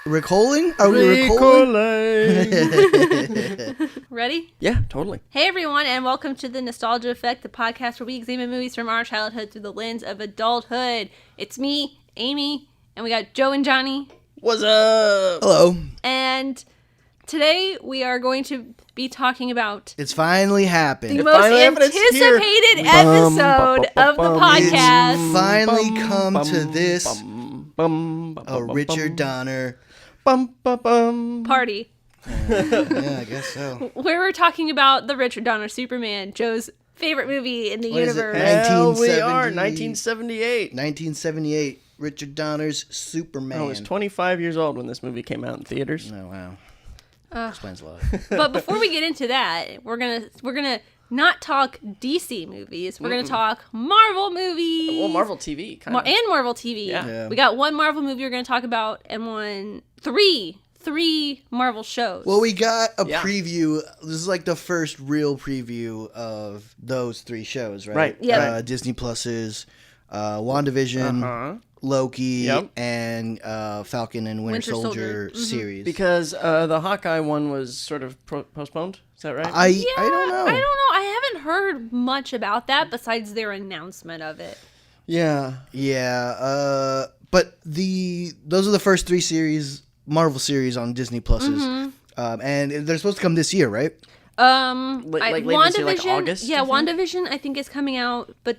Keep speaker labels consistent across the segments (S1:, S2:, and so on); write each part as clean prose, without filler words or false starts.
S1: Recalling? Are we recalling?
S2: Ready?
S3: Yeah, totally.
S2: Hey everyone, and welcome to the Nostalgia Effect, the podcast where we examine movies from our childhood through the lens of adulthood. It's me, Amy, and we got Joe and Johnny.
S3: What's up?
S1: Hello.
S2: And today we are going to be talking about
S1: It's finally happened.
S2: the most anticipated episode of the podcast.
S1: It's finally come to this, a Richard Donner
S2: Party.
S1: Yeah, I guess so.
S2: Where we're talking about the Richard Donner Superman, Joe's favorite movie in the
S1: What is it,
S2: universe.
S3: Hell, we
S1: 1970
S3: are 1978.
S1: 1978, Richard Donner's Superman.
S3: I was 25 years old when this movie came out in theaters.
S1: Oh, wow. Explains a lot.
S2: But before we get into that, we're gonna not talk DC movies. We're gonna talk Marvel movies.
S3: Well, Marvel TV, kind of.
S2: And Marvel TV.
S3: Yeah.
S2: We got one Marvel movie we're gonna talk about, and three Marvel shows.
S1: Well, we got a
S3: Yeah.
S1: preview. This is like the first real preview of those three shows, right?
S3: Right.
S2: Yeah.
S1: Disney Plus's WandaVision, Loki,
S3: Yep.
S1: and Falcon and Winter Soldier series.
S3: Because the Hawkeye one was sort of postponed. Is that right?
S1: I don't know.
S2: I don't know. I haven't heard much about that besides their announcement of it.
S3: Yeah.
S1: Yeah. But those are the first three Marvel series on Disney Pluses. And they're supposed to come this year, right?
S3: Like later this year, like August,
S2: Yeah,
S3: you think?
S2: WandaVision I think is coming out, but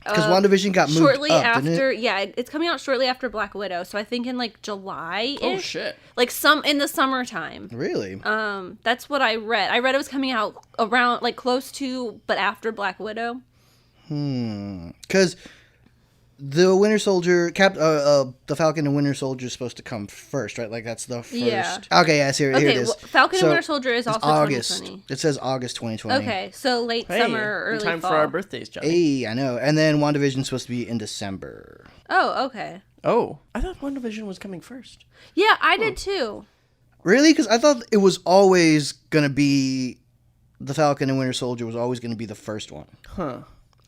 S1: Because WandaVision got moved
S2: shortly
S1: up,
S2: after.
S1: didn't it?
S2: Yeah, it's coming out shortly after Black Widow. So I think in like July.
S3: Oh, shit.
S2: Like in the summertime.
S1: Really?
S2: That's what I read. I read it was coming out around like close to, but after Black Widow.
S1: Because the Winter Soldier, the Falcon and Winter Soldier is supposed to come first, right? Like that's the first.
S2: Yeah.
S1: Okay, yes, here it is.
S2: Well, Falcon
S1: So,
S2: and Winter Soldier is
S1: it's
S2: also
S1: August.
S2: 2020.
S1: It says August 2020.
S2: Okay, so late
S3: Hey,
S2: summer or
S3: in
S2: early
S3: time
S2: fall.
S3: for our birthdays, Johnny.
S1: Hey, I know. And then WandaVision's supposed to be in December.
S2: Oh, okay.
S3: Oh, I thought WandaVision was coming first.
S2: Yeah, I did too.
S1: Really? Because I thought it was always going to be the Falcon and Winter Soldier was always going to be the first one.
S3: Huh.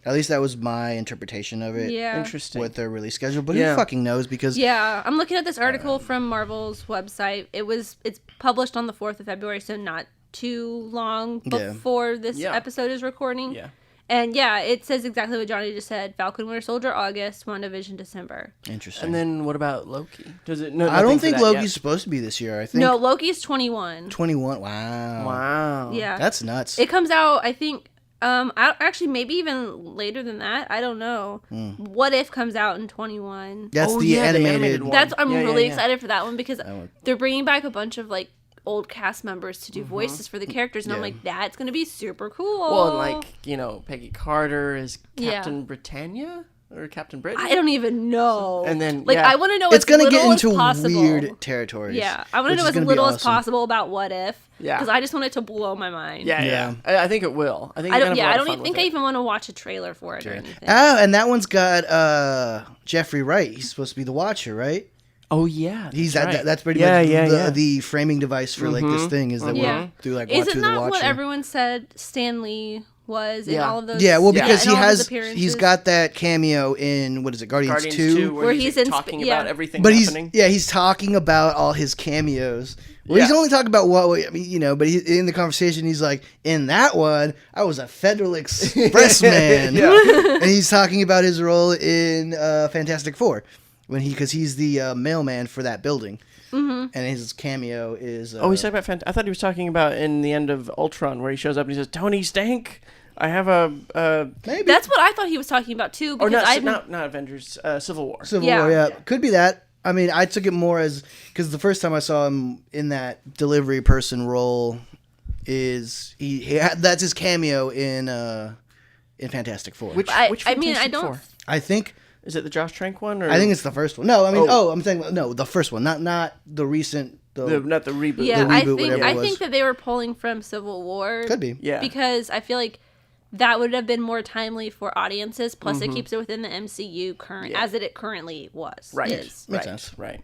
S1: At least that was my interpretation of it.
S2: Yeah.
S3: Interesting.
S1: With their release schedule. But
S3: Yeah.
S1: who fucking knows? Because
S2: Yeah, I'm looking at this article from Marvel's website. It's published on the 4th of February, so not too long
S1: Yeah.
S2: before this
S3: Yeah.
S2: episode is recording.
S3: Yeah.
S2: And yeah, it says exactly what Johnny just said. Falcon, Winter Soldier, August, WandaVision, December.
S1: Interesting.
S3: And then what about Loki? Does it? No,
S1: I don't think Loki's
S3: Yet.
S1: supposed to be this year. I think
S2: No, Loki's 21.
S1: 21. Wow.
S3: Wow.
S2: Yeah.
S1: That's nuts.
S2: It comes out, I think, actually maybe even later than that. I don't know. What If comes out in 21.
S1: That's
S3: Oh,
S1: the
S3: yeah, the
S1: animated
S3: animated one.
S2: I'm
S3: Yeah,
S2: really
S3: yeah.
S2: excited for that one because
S1: one.
S2: they're bringing back a bunch of like old cast members to do voices for the characters, and I'm
S1: Yeah.
S2: like, that's gonna be super cool.
S3: Well, and Peggy Carter is
S2: Yeah.
S3: Captain Britannia or Captain Britain.
S2: I don't even know.
S3: And then,
S2: like,
S3: yeah.
S2: I want to know
S1: It's
S2: as
S1: going to
S2: little
S1: get into
S2: as possible.
S1: weird territories.
S2: Yeah, I want to
S1: which
S2: know
S1: is
S2: as
S1: gonna be
S2: little as
S1: awesome.
S2: possible about What If.
S3: Yeah.
S2: Because I just want it to blow my mind.
S3: Yeah,
S1: Yeah.
S3: yeah. I think it will. I think.
S2: I
S3: you're
S2: don't.
S3: gonna
S2: Yeah,
S3: have
S2: I
S3: a lot
S2: don't
S3: of
S2: even
S3: fun
S2: think
S3: with
S2: I
S3: it.
S2: even want to watch a trailer for it or anything.
S1: Oh, and that one's got Jeffrey Wright. He's supposed to be the Watcher, right?
S3: Oh yeah,
S1: He's
S3: that's right.
S1: that's pretty
S3: Yeah,
S1: much
S3: yeah, yeah.
S1: the framing device for like this thing is that
S2: Yeah.
S1: we're through like
S2: Is
S1: Watcher
S2: it
S1: the
S2: not
S1: Watcher.
S2: what everyone said Stan Lee was in
S3: Yeah.
S2: all of those?
S1: Yeah, well, because
S2: in
S1: he
S2: all of his
S1: has
S2: appearances?
S1: he's got that cameo in what is it, Guardians,
S3: Guardians
S1: 2?
S3: 2,
S2: Where he's in
S3: talking
S2: yeah.
S3: about everything
S1: But
S3: happening.
S1: he's talking about all his cameos. Well, he's
S3: Yeah.
S1: only talking about I mean, but in the conversation, he's like, in that one, I was a Federal Express man. And he's talking about his role in Fantastic Four because he's the mailman for that building. And his cameo is...
S3: Oh, he's talking about. I thought he was talking about in the end of Ultron, where he shows up and he says, "Tony Stank, I have a
S1: maybe.
S2: That's what I thought he was talking about too.
S3: or
S2: Because
S3: not Avengers, Civil War."
S1: Civil
S2: Yeah.
S1: War, yeah. Could be that. I mean, I took it more as... Because the first time I saw him in that delivery person role is... that's his cameo in Fantastic Four.
S3: Which
S2: I
S3: Fantastic
S2: mean, I don't.
S3: Four?
S1: I think...
S3: Is it the Josh Trank one? Or
S1: I think it's the first one. No, I mean,
S3: Oh.
S1: I'm saying no, the first one, not the recent.
S3: not the reboot.
S2: Yeah,
S1: the
S2: I
S1: reboot,
S2: think
S1: whatever it was.
S2: think that they were pulling from Civil War.
S1: Could be.
S3: Yeah.
S2: Because I feel like that would have been more timely for audiences. Plus, it keeps it within the MCU as it currently was.
S3: Right.
S2: Is.
S1: Makes
S3: Right.
S1: sense.
S3: Right.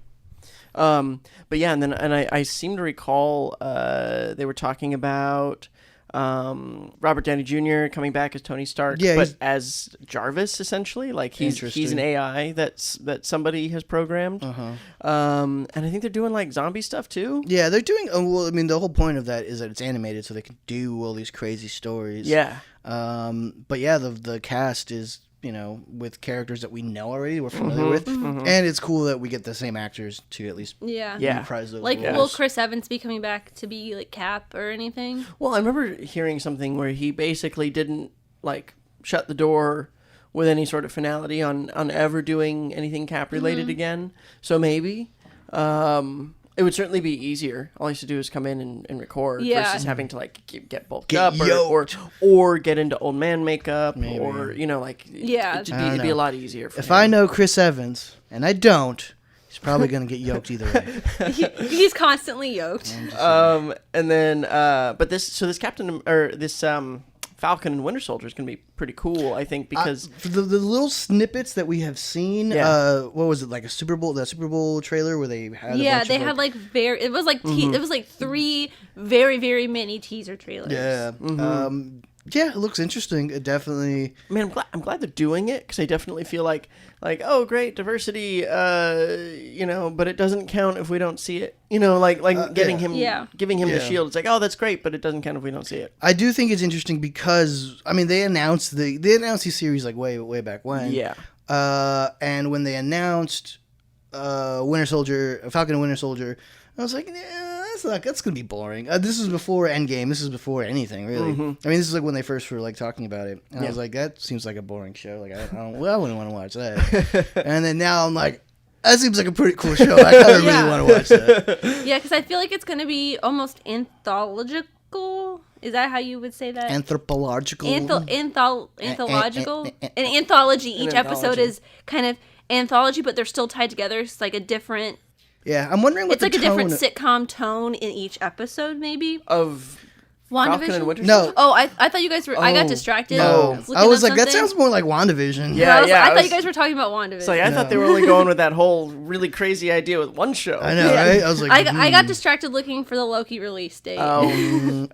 S3: But yeah, and I seem to recall they were talking about Robert Downey Jr. coming back as Tony Stark, but as Jarvis essentially. Like he's an AI that somebody has programmed. And I think they're doing like zombie stuff too.
S1: Yeah, they're doing. Well, I mean, the whole point of that is that it's animated, so they can do all these crazy stories.
S3: Yeah.
S1: But yeah, the cast is, with characters that we know already, we're familiar with, and it's cool that we get the same actors to at least reprise those roles.
S2: Will Chris Evans be coming back to be like Cap or anything?
S3: Well, I remember hearing something where he basically didn't like shut the door with any sort of finality on ever doing anything Cap related again. So maybe. It would certainly be easier. All he has to do is come in and record versus having to like get bulked up or get into old man makeup or it'd be a lot easier. For
S1: if
S3: him.
S1: I know Chris Evans, and I don't, he's probably gonna get yoked either way.
S2: He's constantly yoked.
S3: And then but this Captain or this Falcon and Winter Soldier is going to be pretty cool, I think, because
S1: the little snippets that we have seen. What was it, like the Super Bowl trailer where they had?
S2: They had like it was like 3 very, very mini teaser trailers.
S1: Yeah. Yeah, it looks interesting. It definitely.
S3: I mean, I'm glad they're doing it because I definitely feel like oh, great diversity, but it doesn't count if we don't see it. Giving him the shield. It's like, oh, that's great, but it doesn't count if we don't see it.
S1: I do think it's interesting because they announced these series like way back when.
S3: Yeah.
S1: And when they announced Falcon and Winter Soldier, I was like, that's gonna be boring. This is before Endgame. This is before anything, really. This is like when they first were like talking about it, and I was like, that seems like a boring show. Like I wouldn't want to watch that. And then now I'm like, that seems like a pretty cool show. I kind of really want to watch that.
S2: Yeah, because I feel like it's gonna be almost anthological. Is that how you would say that?
S1: Anthropological.
S2: Anthological. An anthology. Each episode is kind of anthology, but they're still tied together. It's like a different.
S1: Yeah, I'm wondering what
S2: it's like a different sitcom tone in each episode, maybe.
S3: Of Falcon and Winter
S1: No.
S3: Soldier?
S2: Oh, I thought you guys were. I got distracted.
S1: No, I was like, that sounds more like WandaVision.
S3: Yeah,
S2: I thought you guys were talking about WandaVision.
S3: It's like I thought they were only going with that whole really crazy idea with one show.
S1: I know, right? I was like,
S2: I got distracted looking for the Loki release date.
S3: Yeah,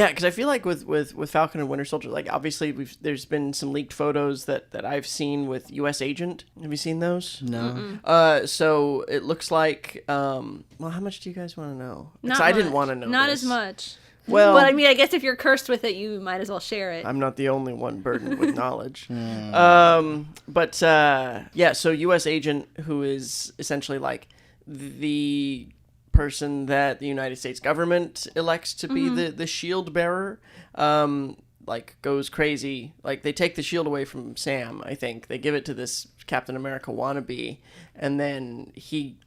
S3: because I feel like with Falcon and Winter Soldier, like obviously there's been some leaked photos that I've seen with U.S. Agent. Have you seen those?
S1: No.
S3: So it looks like. Well, how much do you guys want to know?
S2: Not
S3: I didn't want to know.
S2: Not
S3: this.
S2: as much.
S3: Well,
S2: but I guess if you're cursed with it, you might as well share it.
S3: I'm not the only one burdened with knowledge. So U.S. Agent, who is essentially like the person that the United States government elects to be the shield bearer, goes crazy. Like they take the shield away from Sam. I think they give it to this Captain America wannabe, and then he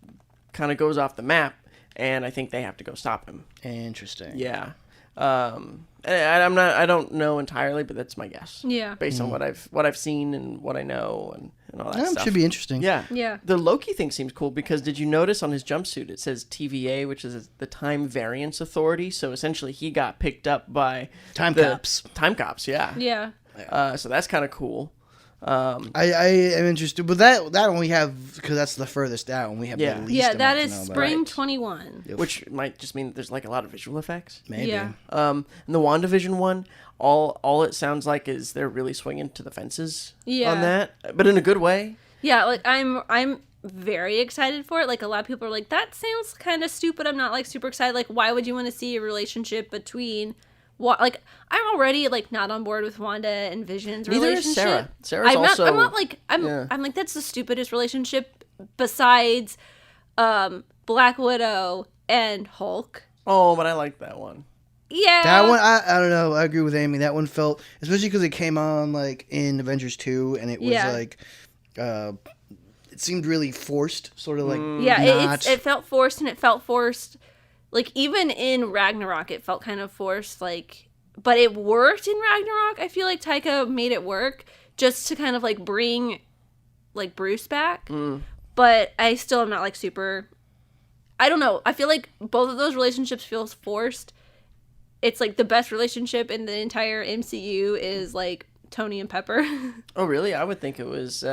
S3: kind of goes off the map. And I think they have to go stop him.
S1: Interesting.
S3: Yeah. I don't know entirely, but that's my guess.
S2: Yeah.
S3: Based on what I've seen and what I know and all that stuff.
S1: Should be interesting.
S3: Yeah.
S2: Yeah.
S3: The Loki thing seems cool because did you notice on his jumpsuit it says TVA, which is the Time Variance Authority. So essentially he got picked up by
S1: Time cops.
S3: Time cops, yeah.
S2: Yeah.
S3: So that's kind of cool.
S1: I am interested, but that one we have because that's the furthest out, and we have the least.
S2: Yeah, that
S1: amount
S2: is
S1: to know about.
S2: spring 21.
S3: Which might just mean there's like a lot of visual effects.
S1: Maybe.
S2: Yeah.
S3: And the WandaVision one, all it sounds like is they're really swinging to the fences on that, but in a good way.
S2: Yeah, like I'm very excited for it. Like a lot of people are like, that sounds kind of stupid. I'm not like super excited. Like, why would you want to see a relationship between? Like I'm already like not on board with Wanda and Vision's relationship.
S3: Neither is Sarah. Sarah's also.
S2: I'm like that's the stupidest relationship besides Black Widow and Hulk.
S3: Oh, but I like that one.
S2: Yeah.
S1: That one, I don't know. I agree with Amy. That one felt, especially because it came on like in Avengers 2, and it was like, it seemed really forced, sort of like.
S2: Yeah, it felt forced, and it felt forced. Like, even in Ragnarok, it felt kind of forced, like... But it worked in Ragnarok. I feel like Taika made it work just to kind of, like, bring, like, Bruce back. But I still am not, like, super... I don't know. I feel like both of those relationships feel forced. It's, like, the best relationship in the entire MCU is, like, Tony and Pepper.
S3: Oh, really? I would think it was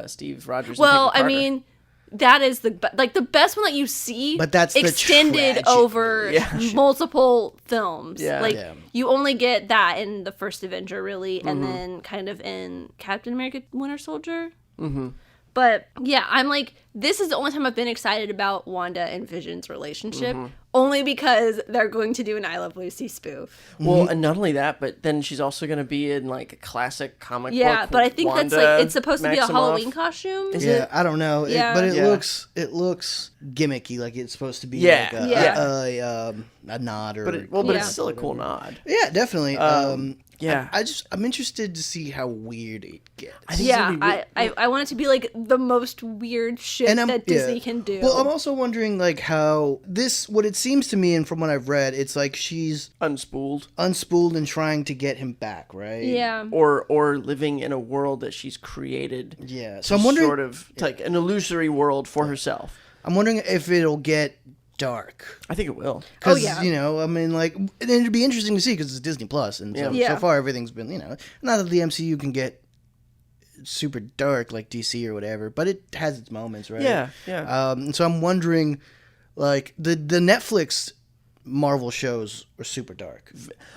S3: Steve Rogers and
S2: well,
S3: Peggy Carter.
S2: I mean... that is the best one that you see,
S1: But that's the
S2: extended
S1: tragic
S2: over
S3: Yeah.
S2: multiple films.
S3: Yeah.
S2: Like
S1: Yeah.
S2: you only get that in the first Avenger, really, and then kind of in Captain America: Winter Soldier.
S3: Mm-hmm.
S2: But yeah, I'm like, this is the only time I've been excited about Wanda and Vision's relationship, only because they're going to do an I Love Lucy spoof.
S3: Well, and not only that, but then she's also going to be in like a classic comic book.
S2: Yeah, but I think that's like
S3: Wanda
S2: it's supposed to be a
S3: Maximoff.
S2: Halloween costume.
S3: Is
S1: Yeah,
S3: it?
S1: I don't know,
S2: Yeah.
S1: but it
S3: Yeah.
S1: looks gimmicky, like it's supposed to be
S3: Yeah.
S1: like
S2: Yeah.
S1: a nod or.
S3: But
S2: Yeah.
S3: it's still a cool nod.
S1: Yeah, definitely.
S3: Yeah.
S1: I'm interested to see how weird it gets.
S3: I think it's
S2: Yeah,
S3: gonna be
S2: I want it to be like the most weird shit that Disney can do.
S1: Well, I'm also wondering like how what it seems to me, and from what I've read, it's like she's
S3: unspooled,
S1: unspooled and trying to get him back, right?
S2: yeah.
S3: or living in a world that she's created.
S1: Yeah. So I'm wondering,
S3: sort of like an illusory world for herself.
S1: I'm wondering if it'll get dark.
S3: I think it will.
S1: Because,
S2: yeah.
S1: you know, I mean, like, and it'd be interesting to see because it's Disney Plus, and so,
S2: Yeah.
S1: so far everything's been, you know, not that the MCU can get super dark like DC or whatever, but it has its moments, right?
S3: Yeah, yeah.
S1: And so I'm wondering, like, the Netflix Marvel shows are super dark.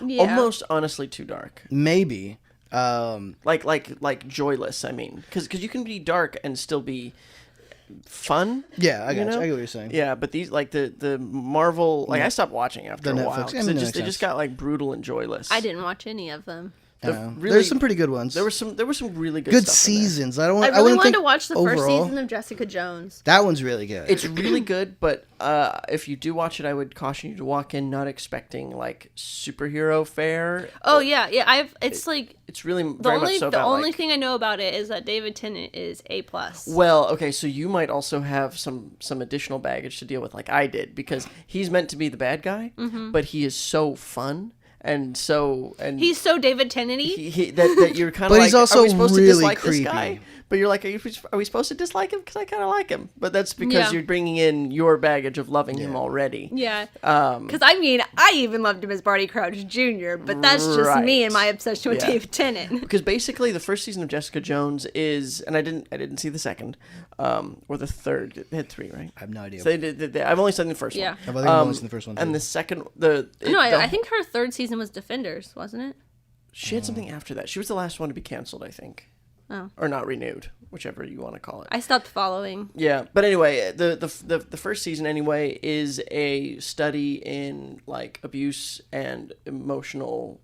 S2: Yeah.
S3: Almost honestly too dark.
S1: Maybe.
S3: Like joyless, I mean. Because you can be dark and still be fun.
S1: Yeah, I got
S3: know?
S1: you. I get what you're saying.
S3: Yeah, but these like the Marvel, like I stopped watching after
S1: The
S3: a while
S1: Netflix- I
S3: because
S1: mean, that
S3: they
S1: makes
S3: just got like brutal and joyless.
S2: I didn't watch any of them.
S3: Really-
S1: There's some pretty good ones.
S3: There were some really good
S1: good
S3: stuff in there.
S1: seasons. I
S2: I
S1: wouldn't
S2: really wanted
S1: think
S2: to watch the first
S1: overall-
S2: season of Jessica Jones.
S1: That one's really good.
S3: It's really good, but if you do watch it, I would caution you to walk in not expecting like superhero fare.
S2: Oh yeah. It's like
S3: It's really
S2: the
S3: very
S2: only
S3: much so
S2: the
S3: about
S2: only
S3: like,
S2: thing I know about it is that David Tennant is A+.
S3: Well, okay, so you might also have some additional baggage to deal with, like I did, because he's meant to be the bad guy, but he is so fun and
S2: He's so David Tennant-y.
S3: that you're kind of
S1: But
S3: like,
S1: he's also
S3: are we supposed
S1: really
S3: to dislike
S1: creepy.
S3: this guy? But you're like, are we supposed to dislike him? Because I kind of like him. But that's because
S2: Yeah.
S3: you're bringing in your baggage of loving him already.
S2: Yeah. Because I mean, I even loved him as Barty Crouch Jr., but that's just me
S3: Right.
S2: and my obsession with
S3: Yeah.
S2: David Tennant.
S3: Because basically, the first season of Jessica Jones is, and I didn't see the second, or the third. They had three, right?
S1: I have no idea.
S3: So I've only seen the first
S2: Yeah.
S3: one.
S1: I've only seen the first one,
S3: And
S1: too.
S3: the second,
S2: I think her third season was Defenders, wasn't it?
S3: she had something after that. She was the last one to be canceled, I think.
S2: Oh.
S3: Or not renewed, whichever you want to call it.
S2: I stopped following.
S3: Yeah, but anyway, the first season anyway is a study in like abuse and emotional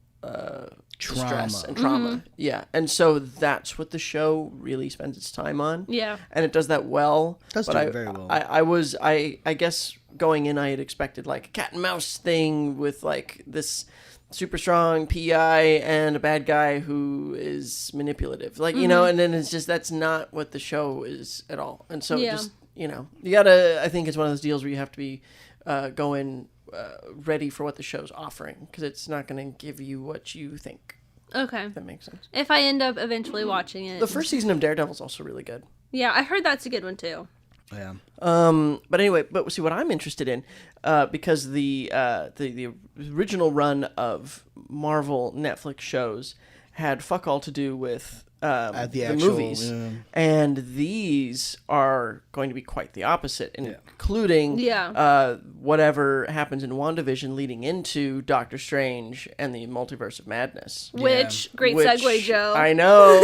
S3: distress
S1: Trauma.
S3: and trauma. Yeah, and so that's what the show really spends its time on.
S2: Yeah.
S3: and it does that well.
S1: Does
S3: but
S1: do
S3: I,
S1: it very well.
S3: I guess going in, I had expected like a cat and mouse thing with like this super strong PI and a bad guy who is manipulative, like you know, and then it's just that's not what the show is at all. And so
S2: Yeah.
S3: just you know, you gotta. I think it's one of those deals where you have to be going ready for what the show's offering because it's not going to give you what you think.
S2: Okay.
S3: If that makes sense.
S2: If I end up eventually watching it.
S3: The first season of Daredevil's also really good.
S2: Yeah, I heard that's a good one too.
S1: Yeah.
S3: But anyway, but see what I'm interested in, because the original run of Marvel Netflix shows had fuck all to do with the
S1: actual,
S3: movies,
S1: yeah.
S3: and these are going to be quite the opposite, including whatever happens in WandaVision leading into Doctor Strange and the Multiverse of Madness.
S2: Great segue, Joe.
S3: I know.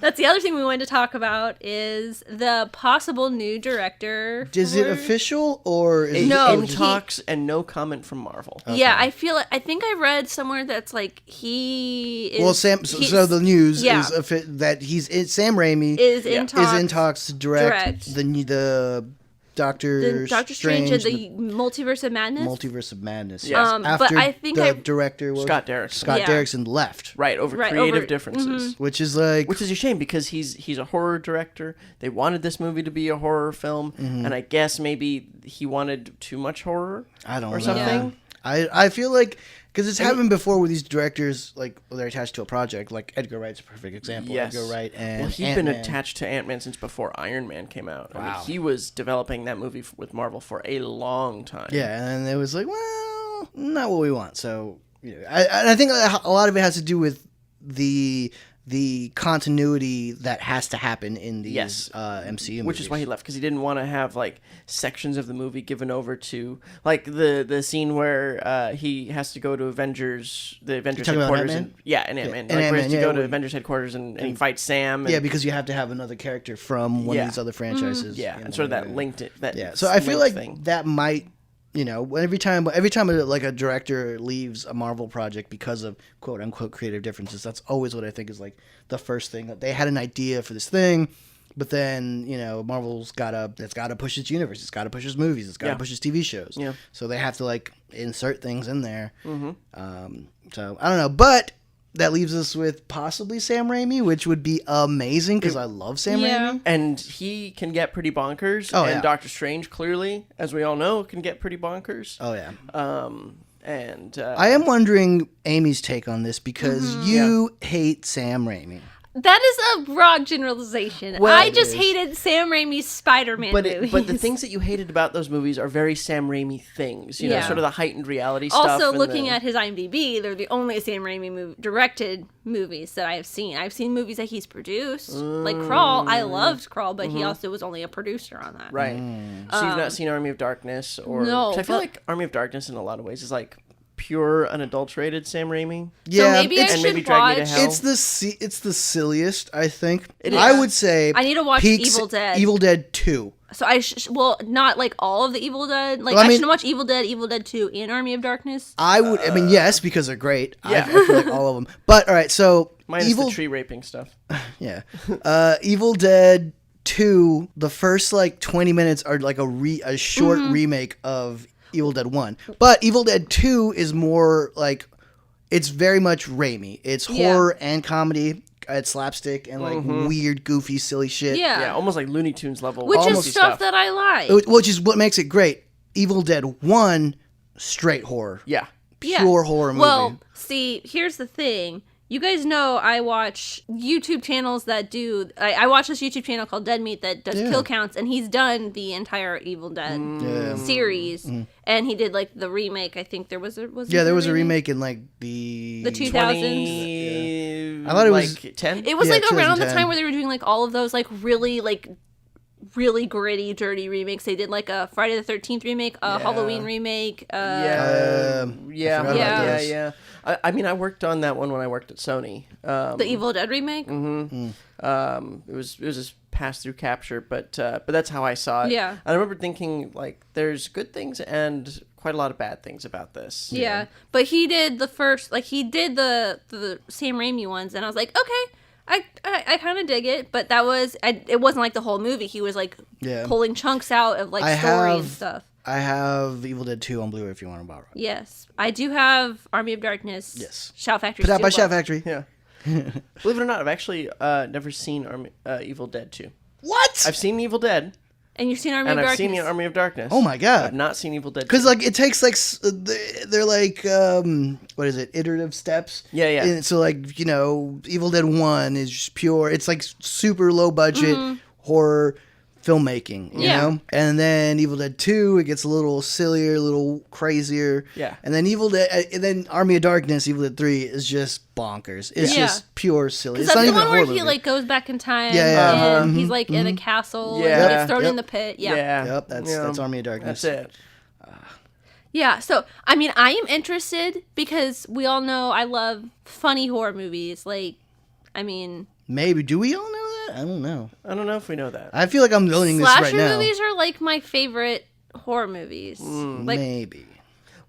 S2: That's the other thing we wanted to talk about is the possible new director.
S1: Is it
S2: for-
S1: official or is
S2: No,
S3: in
S2: he-
S3: talks and no comment from Marvel.
S2: Yeah, I think I read somewhere that's like he is.
S1: Well, so the news
S2: yeah.
S1: is that Sam Raimi
S2: is in
S1: talks to direct the Doctor
S2: Strange and the Multiverse of Madness.
S1: Multiverse of Madness.
S3: Yes.
S1: After
S2: but I think
S1: the director was
S3: Scott Derrickson.
S1: Scott
S2: Yeah.
S1: Derrickson left,
S3: Right, over
S2: Right,
S3: creative
S2: over-
S3: differences.
S1: which is like
S3: Which is a shame because he's a horror director. They wanted this movie to be a horror film, and I guess maybe he wanted too much horror.
S1: I don't
S3: or
S1: know.
S3: something.
S1: I feel like because it's happened before with these directors, like they're attached to a project. Like Edgar Wright's a perfect example.
S3: Yes.
S1: Edgar Wright and
S3: Well, he'd been
S1: Ant-Man.
S3: attached to Ant-Man since before Iron Man came out. I mean,
S1: Wow.
S3: he was developing that movie with Marvel for a long time.
S1: Yeah, and it was like, well, not what we want. So, I think a lot of it has to do with the the continuity that has to happen in these
S3: Yes.
S1: MCU movies.
S3: Which is why he left, because he didn't want to have like sections of the movie given over to like the scene where he has to go to the Avengers
S1: talking about
S3: headquarters.
S1: Ant-Man?
S3: And Ant-Man.
S1: And
S3: Like, where he has
S1: Ant-Man,
S3: to
S1: yeah,
S3: go to
S1: when-
S3: Avengers headquarters and he fights Sam. And,
S1: Yeah, because you have to have another character from one of these other franchises.
S3: yeah,
S1: in
S3: and sort of that
S1: there.
S3: linked that.
S1: Yeah, so I feel
S3: link
S1: like
S3: thing.
S1: that might, every time like a director leaves a Marvel project because of quote unquote creative differences, that's always what I think is like the first thing, that they had an idea for this thing, but then Marvel's gotta push its universe, it's gotta push its movies, it's gotta push its TV shows.
S3: Yeah.
S1: So they have to like insert things in there.
S3: Mm-hmm.
S1: So I don't know, but that leaves us with possibly Sam Raimi, which would be amazing because I love Sam
S2: Yeah.
S1: Raimi.
S3: And he can get pretty bonkers.
S1: Oh,
S3: and
S1: yeah.
S3: Doctor Strange, clearly, as we all know, can get pretty bonkers.
S1: Oh yeah.
S3: I
S1: am wondering Amy's take on this because
S2: Mm-hmm.
S1: you hate Sam Raimi.
S2: That is a broad generalization.
S3: Well,
S2: I
S3: it
S2: just
S1: is.
S2: hated Sam Raimi's Spider-Man movies.
S3: But the things that you hated about those movies are very Sam Raimi things. You know,
S2: Yeah.
S3: sort of the heightened reality stuff.
S2: Also,
S3: and
S2: looking
S3: the-
S2: at his IMDb, they're the only Sam Raimi directed movies that I have seen. I've seen movies that he's produced, like Crawl. I loved Crawl, but he also was only a producer on that.
S3: Right. So you've not seen Army of Darkness, or
S2: No,
S3: 'cause I feel
S2: but-
S3: like Army of Darkness in a lot of ways is like pure, unadulterated Sam Raimi.
S1: Yeah,
S2: so maybe I
S1: it's,
S3: and
S2: should
S3: maybe Drag Me to
S2: watch.
S3: Hell.
S1: it's the silliest, I think.
S3: It
S1: I
S3: is.
S1: would say
S2: I need to watch
S1: peaks
S2: Evil Dead.
S1: Evil Dead 2.
S2: So well, not like all of the Evil Dead. Like
S1: Well, I
S2: I
S1: mean-
S2: should watch Evil Dead 2, and Army of Darkness.
S1: I would. I mean, yes, because they're great.
S3: Yeah.
S1: I feel like all of them. But all right, so
S3: Minus
S1: Evil.
S3: the tree raping stuff.
S1: Yeah, Evil Dead 2. The first like 20 minutes are like a short remake of Evil Dead 1. But Evil Dead 2 is more like, it's very much Raimi. It's
S2: Yeah.
S1: horror and comedy. It's slapstick and like weird, goofy, silly shit.
S3: Yeah, almost like Looney Tunes level.
S2: Which
S3: almost
S2: is stuff that I like.
S1: Which is what makes it great. Evil Dead 1, straight horror.
S3: Yeah.
S1: Pure horror movie.
S2: Well, see, here's the thing. You guys know I watch YouTube channels that do. I watch this YouTube channel called Dead Meat that does kill counts, and he's done the entire Evil Dead series, and he did like the remake. I think there was a
S1: there was a remake in like the
S2: 2000s.
S1: I thought it was
S3: like 10.
S2: It was
S1: Yeah,
S2: like around the
S1: 2010.
S2: time where they were doing like all of those like really gritty, dirty remakes. They did like a Friday the 13th remake, a Halloween remake.
S3: Yeah.
S1: I forgot about those.
S3: Yeah. I mean, I worked on that one when I worked at Sony.
S2: The Evil Dead remake.
S3: It was just pass through capture, but that's how I saw it.
S2: Yeah.
S3: I remember thinking like, there's good things and quite a lot of bad things about this.
S2: Yeah, but he did the first, like he did the Sam Raimi ones, and I was like, okay, I kind of dig it, but it wasn't like the whole movie. He was like pulling chunks out of like story and stuff.
S1: I have Evil Dead 2 on Blu-ray if you want to borrow it.
S2: Yes, I do have Army of Darkness.
S1: Yes.
S2: Shout Factory.
S1: Put out by Shout Factory.
S3: Yeah. Believe it or not, I've actually never seen Evil Dead 2.
S1: What?
S3: I've seen Evil Dead,
S2: And you've seen Army
S3: and
S2: of
S3: I've
S2: Darkness.
S3: seen Army of Darkness.
S1: Oh my God.
S3: I've not seen Evil Dead 2.
S1: Because like it takes like they're like what is it, iterative steps.
S3: Yeah.
S1: And so like Evil Dead 1 is just pure. It's like super low budget horror filmmaking. You
S2: Yeah.
S1: know, and then Evil Dead 2 it gets a little sillier, a little crazier.
S3: Yeah.
S1: And then and then Army of Darkness, Evil Dead 3 is just bonkers. It's
S2: Yeah.
S1: just pure silly.
S2: Because
S1: It's not
S2: that's the
S1: even a
S2: one where
S1: horror
S2: he
S1: movie.
S2: like goes back in time.
S1: Yeah.
S2: And he's like in a castle. And
S3: Yeah.
S2: he gets thrown
S1: Yep.
S2: in the pit. Yeah.
S1: Yep, that's Army of Darkness.
S3: That's it.
S2: Yeah, so I mean, I am interested because we all know I love funny horror movies. Like, I mean,
S1: Maybe. Do we all know that? I don't know.
S3: I don't know if we know that.
S1: I feel like I'm learning this
S2: slasher
S1: right now.
S2: movies are like my favorite horror movies. Like,
S1: Maybe.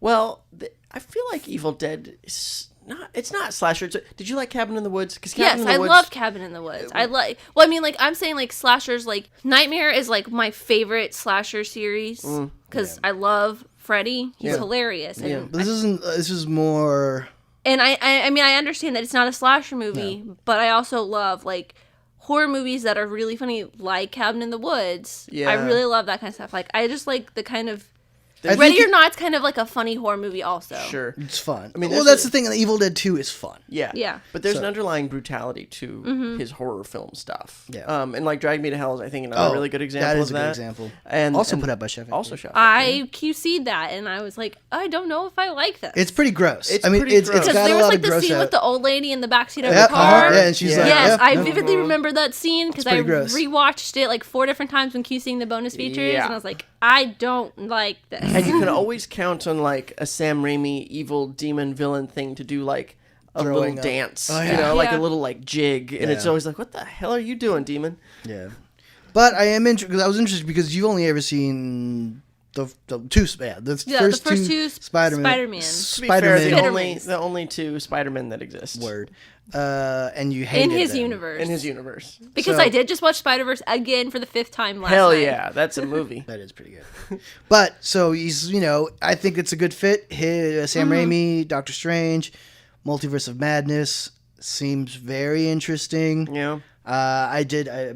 S3: Well, I feel like Evil Dead is not. It's not slasher. Did you like Cabin in the Woods? Because
S2: yes, I love Cabin in the Woods. I like. Well, I mean, like I'm saying, like slashers. Like Nightmare is like my favorite slasher series because I love Freddy. He's hilarious. And
S1: This isn't. This is more.
S2: And I mean, I understand that it's not a slasher movie, but I also love like horror movies that are really funny, like Cabin in the Woods.
S3: Yeah.
S2: I really love that kind of stuff. Like I just like the kind of Ready or Not's kind of like a funny horror movie also.
S3: Sure.
S1: It's fun.
S3: I mean,
S1: well, that's the thing. Evil Dead 2 is fun.
S3: Yeah.
S2: Yeah.
S3: But there's an underlying brutality to his horror film stuff.
S1: Yeah.
S3: And like Drag Me to Hell is, I think, another really good example of that.
S1: That is a good example.
S3: And
S1: also put out by Chef.
S3: Also Chef.
S2: I QC'd that, and I was like, I don't know if I like this.
S1: It's pretty gross.
S3: It's
S1: I mean,
S3: pretty
S1: it's
S3: gross.
S1: got
S2: Because
S1: a
S2: there was
S1: lot
S2: like
S1: of
S2: the
S1: gross
S2: scene
S1: out.
S2: with the old lady in the backseat of
S1: Yeah,
S2: the car.
S1: yeah, and she's like,
S2: yes,
S1: yeah,
S2: I
S1: no.
S2: vividly remember that scene because I
S1: pretty gross.
S2: rewatched it like 4 different times when QCing the bonus features,
S3: Yeah.
S2: and I was like, I don't like this.
S3: And you can always count on like a Sam Raimi evil demon villain thing to do like a
S1: Throwing
S3: little
S1: up.
S3: dance,
S1: Oh,
S3: you
S1: yeah.
S3: know, like a
S2: Yeah.
S3: little like jig, and it's
S1: Yeah.
S3: always like, what the hell are you doing, demon?
S1: Yeah. But I am interested because I was interested because you've only ever seen the first two Spider-Man.
S3: To be fair,
S1: Spider-Man
S3: the only 2 Spider-Men that exist.
S1: word. And you hated
S2: in his
S1: them.
S2: universe.
S3: In his universe.
S2: Because
S1: So-
S2: I did just watch Spider-Verse again for the 5th time last
S3: Hell
S2: night.
S3: yeah, that's a movie.
S1: That is pretty good. But so he's, I think it's a good fit. Sam Raimi, Doctor Strange, Multiverse of Madness seems very interesting.
S3: Yeah.
S1: I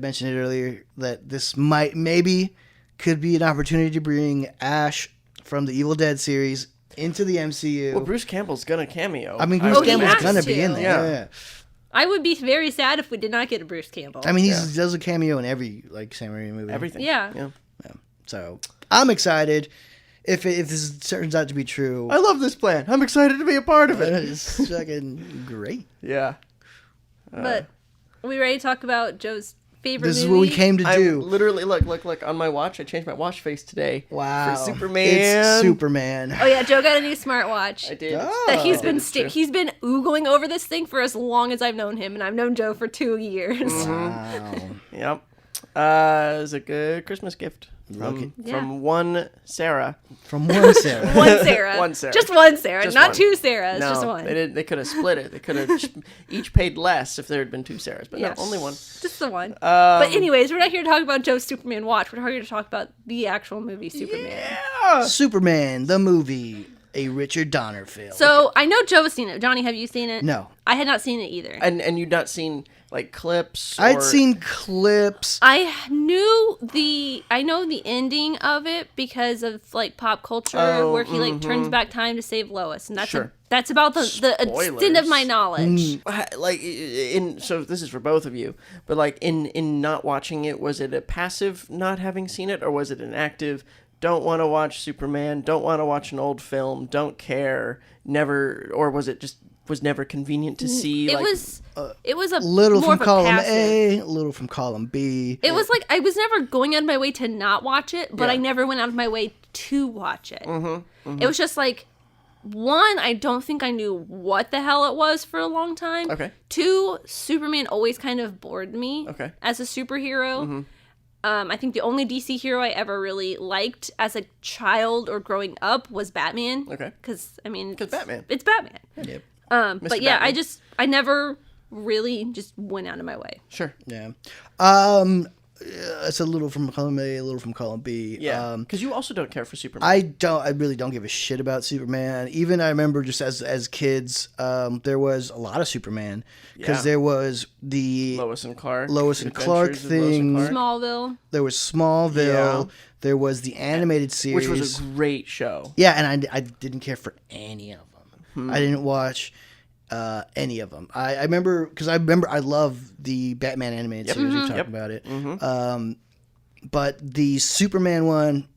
S1: mentioned it earlier that this maybe could be an opportunity to bring Ash from the Evil Dead series into the MCU.
S3: Well, Bruce Campbell's gonna cameo.
S1: I mean, Bruce
S2: he
S1: Campbell's
S2: has
S1: gonna
S2: to.
S1: be in there.
S3: Yeah.
S1: Yeah.
S2: I would be very sad if we did not get a Bruce Campbell.
S1: I mean, he does a cameo in every Sam Raimi movie.
S3: Everything.
S2: Yeah.
S1: So I'm excited. If this turns out to be true,
S3: I love this plan. I'm excited to be a part of it.
S1: it's fucking great.
S3: Yeah.
S2: But are we ready to talk about Joe's favorite
S1: This
S2: movie?
S1: is what we came to
S3: I'm
S1: do.
S3: literally look on my watch. I changed my watch face today.
S1: Wow,
S3: For Superman.
S1: It's Superman.
S2: Oh yeah, Joe got a new smartwatch.
S3: I did.
S1: Oh.
S2: That he's
S3: I
S2: been
S3: did, it's true.
S2: he's been oogling over this thing for as long as I've known him, and I've known Joe for 2 years.
S1: Wow.
S3: Yep. It was a good Christmas gift
S1: Lucky.
S3: from one Sarah.
S1: From one Sarah.
S2: One Sarah.
S3: One Sarah.
S2: Just one Sarah,
S3: Just
S2: not
S3: one.
S2: 2 Sarahs,
S3: No,
S2: just one.
S3: they didn't. They could have split it. They could have each paid less if there had been 2 Sarahs, but
S2: Yes.
S3: no, only one.
S2: Just the one. But anyways, we're not here to talk about Joe's Superman watch. We're here to talk about the actual movie Superman.
S3: Yeah.
S1: Superman, the movie, a Richard Donner film.
S2: So I know Joe has seen it. Johnny, have you seen it?
S1: No.
S2: I had not seen it either.
S3: And you'd not seen like clips.
S1: I'd
S3: or-
S1: seen clips.
S2: I know the ending of it because of like pop culture
S3: Oh,
S2: where he like turns back time to save Lois, and that's
S3: Sure.
S2: that's about the extent of
S3: Spoilers.
S2: my knowledge.
S3: like so this is for both of you, but like in not watching it, was it a passive not having seen it, or was it an active don't want to watch Superman, don't want to watch an old film, don't care, never, or was it just was never convenient to see?
S2: It
S3: like,
S2: was a
S1: Little
S2: more
S1: from
S2: of a
S1: column
S2: passive.
S1: A, little from column B.
S2: It was like I was never going out of my way to not watch it, but
S3: Yeah.
S2: I never went out of my way to watch it. It was just like, one, I don't think I knew what the hell it was for a long time.
S3: Okay.
S2: 2, Superman always kind of bored me
S3: Okay.
S2: as a superhero. I think the only DC hero I ever really liked as a child or growing up was Batman.
S3: Okay.
S2: Because, I mean...
S3: It's Batman.
S2: It's Batman.
S1: Yep.
S2: But yeah,
S3: Batman.
S2: I never really just went out of my way.
S3: Sure.
S1: Yeah. It's a little from column A, a little from column B.
S3: Yeah. Because you also don't care for Superman.
S1: I really don't give a shit about Superman. Even I remember just as kids, there was a lot of Superman because
S3: Yeah.
S1: there was the
S3: Lois and Clark.
S1: Lois and
S3: Adventures
S1: Clark
S3: of Lois and
S1: thing.
S3: Clark,
S2: Smallville.
S1: there was Smallville,
S3: Yeah.
S1: there was the animated series,
S3: which was a great show.
S1: yeah, and I didn't care for any of them. I didn't watch any of them. I remember because I love the Batman animated series. We've talked
S3: Yep.
S1: about it. But the Superman one,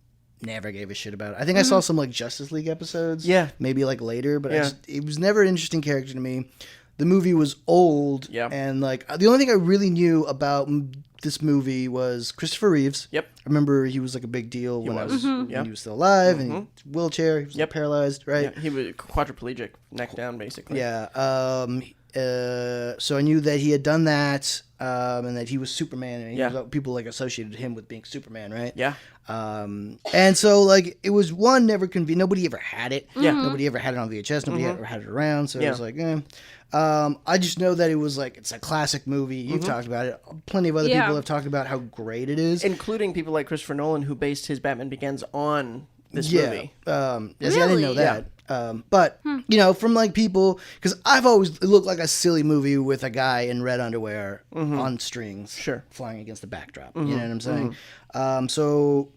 S1: never gave a shit about it. I think I saw some like Justice League episodes.
S3: Yeah.
S1: Maybe like later, but
S3: Yeah.
S1: it was never an interesting character to me. The movie was old.
S3: Yeah.
S1: And like the only thing I really knew about this movie was Christopher Reeves.
S3: Yep.
S1: I remember he was like a big deal when
S3: was.
S1: when
S3: Yeah.
S1: he was still alive and he was wheelchair. He was like, paralyzed, right?
S3: Yeah, he was quadriplegic, neck down, basically.
S1: Yeah. So I knew that he had done that, and that he was Superman, and people like associated him with being Superman, right?
S3: Yeah.
S1: And so like it was never convenient. Nobody ever had it.
S3: Yeah.
S1: Nobody ever had it on VHS. Nobody ever had it around. So it
S3: Yeah.
S1: was like, I just know that it was like it's a classic movie. You've talked about it. Plenty of other
S2: Yeah.
S1: people have talked about how great it is.
S3: Including people like Christopher Nolan, who based his Batman Begins on this movie.
S1: Yeah, see, I didn't know
S2: Really?
S1: that. But from like people, because I've always it looked like a silly movie with a guy in red underwear on strings,
S3: Sure.
S1: flying against the backdrop. You know what I'm saying? So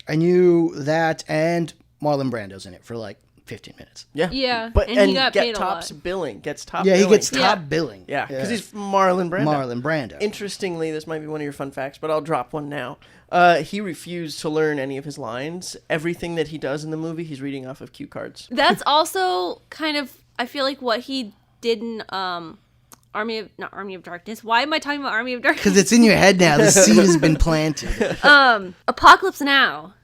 S1: I knew that, and Marlon Brando's in it for like 15 minutes.
S3: Yeah.
S2: Yeah,
S3: But
S2: and he got paid a
S3: tops
S2: lot.
S3: billing. Gets top
S1: Yeah,
S3: billing.
S1: he gets top
S2: Yeah.
S1: billing.
S3: Yeah, because he's Marlon Brando.
S1: Marlon Brando.
S3: Interestingly, this might be one of your fun facts, but I'll drop one now. He refused to learn any of his lines. Everything that he does in the movie, he's reading off of cue cards.
S2: That's also kind of, I feel like, what he did in Army of Darkness. Why am I talking about Army of Darkness?
S1: Because it's in your head now. The seed has been planted.
S2: Apocalypse Now.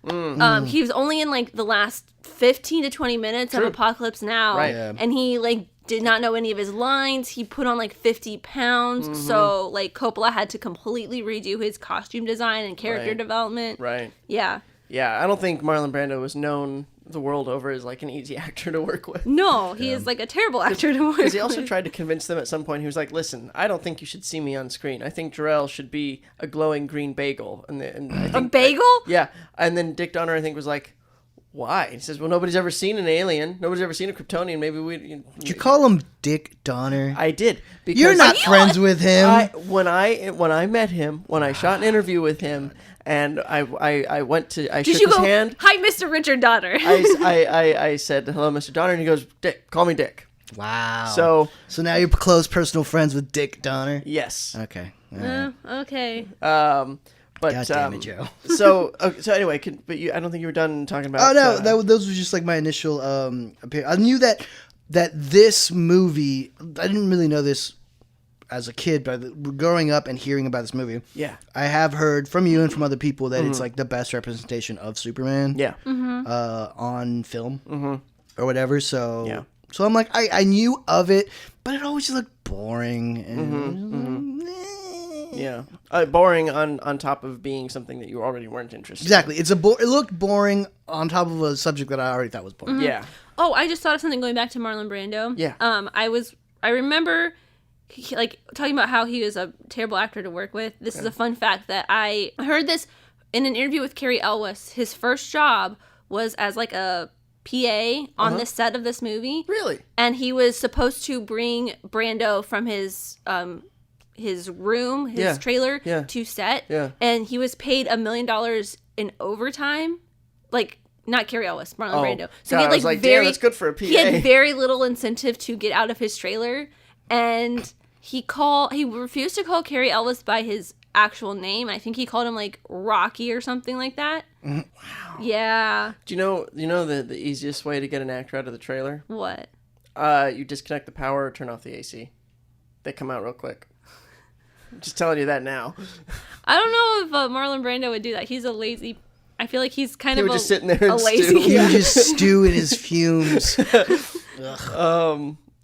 S2: He was only in like the last 15 to 20 minutes of Apocalypse Now,
S3: Right.
S1: Yeah.
S2: and he like did not know any of his lines. He put on like 50 pounds, so like Coppola had to completely redo his costume design and character
S3: Right.
S2: development.
S3: Right.
S2: Yeah.
S3: Yeah, I don't think Marlon Brando was known the world over as like an easy actor to work with.
S2: No, he is like a terrible actor to work with.
S3: Because he also tried to convince them at some point. He was like, "Listen, I don't think you should see me on screen. I think Jarrell should be a glowing green bagel." And I
S2: A
S3: think,
S2: bagel?
S3: yeah. And then Dick Donner, I think, was like, "Why?" He says, "Well, nobody's ever seen an alien. Nobody's ever seen a Kryptonian. Maybe we."
S1: Did you call him Dick Donner?
S3: I did. Because
S1: You're not friends with him.
S3: when I met him, when I shot an interview with him, and I went to
S2: Did
S3: shook
S2: you
S3: his
S2: go,
S3: hand.
S2: "Hi, Mr. Richard Donner"?
S3: I said, "Hello, Mr. Donner," and he goes, "Dick, call me Dick."
S1: Wow.
S3: So
S1: now you're close personal friends with Dick Donner?
S3: yes.
S1: Okay.
S2: Okay.
S3: But
S1: God damn it, Joe.
S3: so anyway, I don't think you were done talking about.
S1: Oh no, those were just like my initial opinion. I knew that this movie. I didn't really know this as a kid, but growing up and hearing about this movie,
S3: Yeah.
S1: I have heard from you and from other people that it's like the best representation of Superman.
S3: Yeah.
S1: On film or whatever. So
S3: Yeah.
S1: So I'm like, I knew of it, but it always looked boring and.
S3: Yeah. Boring on top of being something that you already weren't interested
S1: Exactly. It looked boring on top of a subject that I already thought was boring.
S3: in. Yeah.
S2: Oh, I just thought of something going back to Marlon Brando.
S3: Yeah.
S2: I remember like talking about how he was a terrible actor to work with. This is a fun fact that I heard this in an interview with Carrie Elwes. His first job was as like a PA on the set of this movie.
S3: Really?
S2: And he was supposed to bring Brando from his room, his trailer, to set.
S3: Yeah.
S2: And he was paid $1 million in overtime. Like, not Carrie Elwes, Marlon Brando. So
S3: God,
S2: he had
S3: I was like, damn, that's good for a PA.
S2: He had very little incentive to get out of his trailer. And he refused to call Carrie Elwes by his actual name. I think he called him like Rocky or something like that.
S3: Wow.
S2: Yeah.
S3: Do you know the easiest way to get an actor out of the trailer?
S2: What?
S3: You disconnect the power or turn off the AC. They come out real quick. Just telling you that now.
S2: I don't know if Marlon Brando would do that. He's a lazy. I feel like he's kind
S3: He
S2: of
S3: would just sit in there and
S2: lazy.
S3: stew.
S1: He would just stew in his fumes.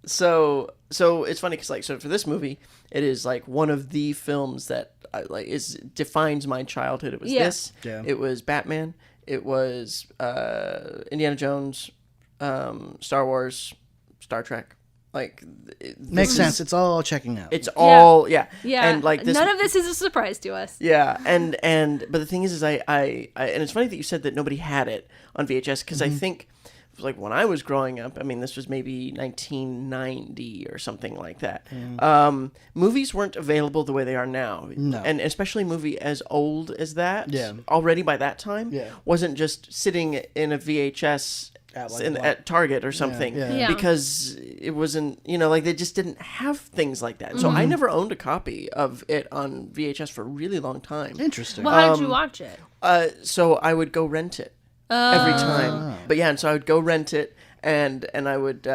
S3: So it's funny because so for this movie, it is like one of the films that defines my childhood. It was this.
S1: Yeah.
S3: It was Batman. It was Indiana Jones, Star Wars, Star Trek.
S1: Makes sense. It's all checking out.
S3: It's all yeah.
S2: Yeah.
S3: And like this,
S2: none of this is a surprise to us.
S3: yeah, and but the thing is I and it's funny that you said that nobody had it on VHS because I think like when I was growing up, I mean this was maybe 1990 or something like that. Movies weren't available the way they are now.
S1: No.
S3: And especially a movie as old as that.
S1: Yeah.
S3: Already by that time.
S1: Yeah.
S3: Wasn't just sitting in a VHS at Target or something.
S2: Yeah.
S3: Because it wasn't, like they just didn't have things like that. So I never owned a copy of it on VHS for a really long time.
S1: Interesting.
S2: Well, how did you watch it?
S3: So I would go rent it every time. But yeah, and so I would go rent it and I would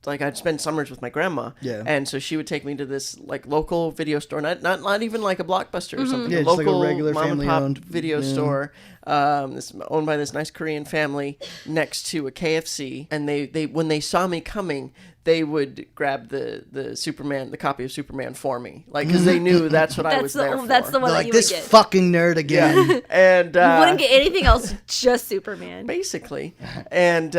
S3: I'd spend summers with my grandma.
S1: Yeah.
S3: And so she would take me to this like local video store, not even like a Blockbuster or something.
S1: Yeah,
S3: a
S1: just like a
S3: local
S1: regular
S3: mom and pop
S1: family-owned,
S3: video store. This owned by this nice Korean family next to a KFC. And they when they saw me coming, they would grab the copy of Superman for me, like because they knew that's what I was there for.
S2: That's the one
S1: They're
S2: that
S1: like,
S2: you
S1: this
S2: would get.
S1: fucking nerd again.
S3: And
S2: You wouldn't get anything else, just Superman.
S3: basically. And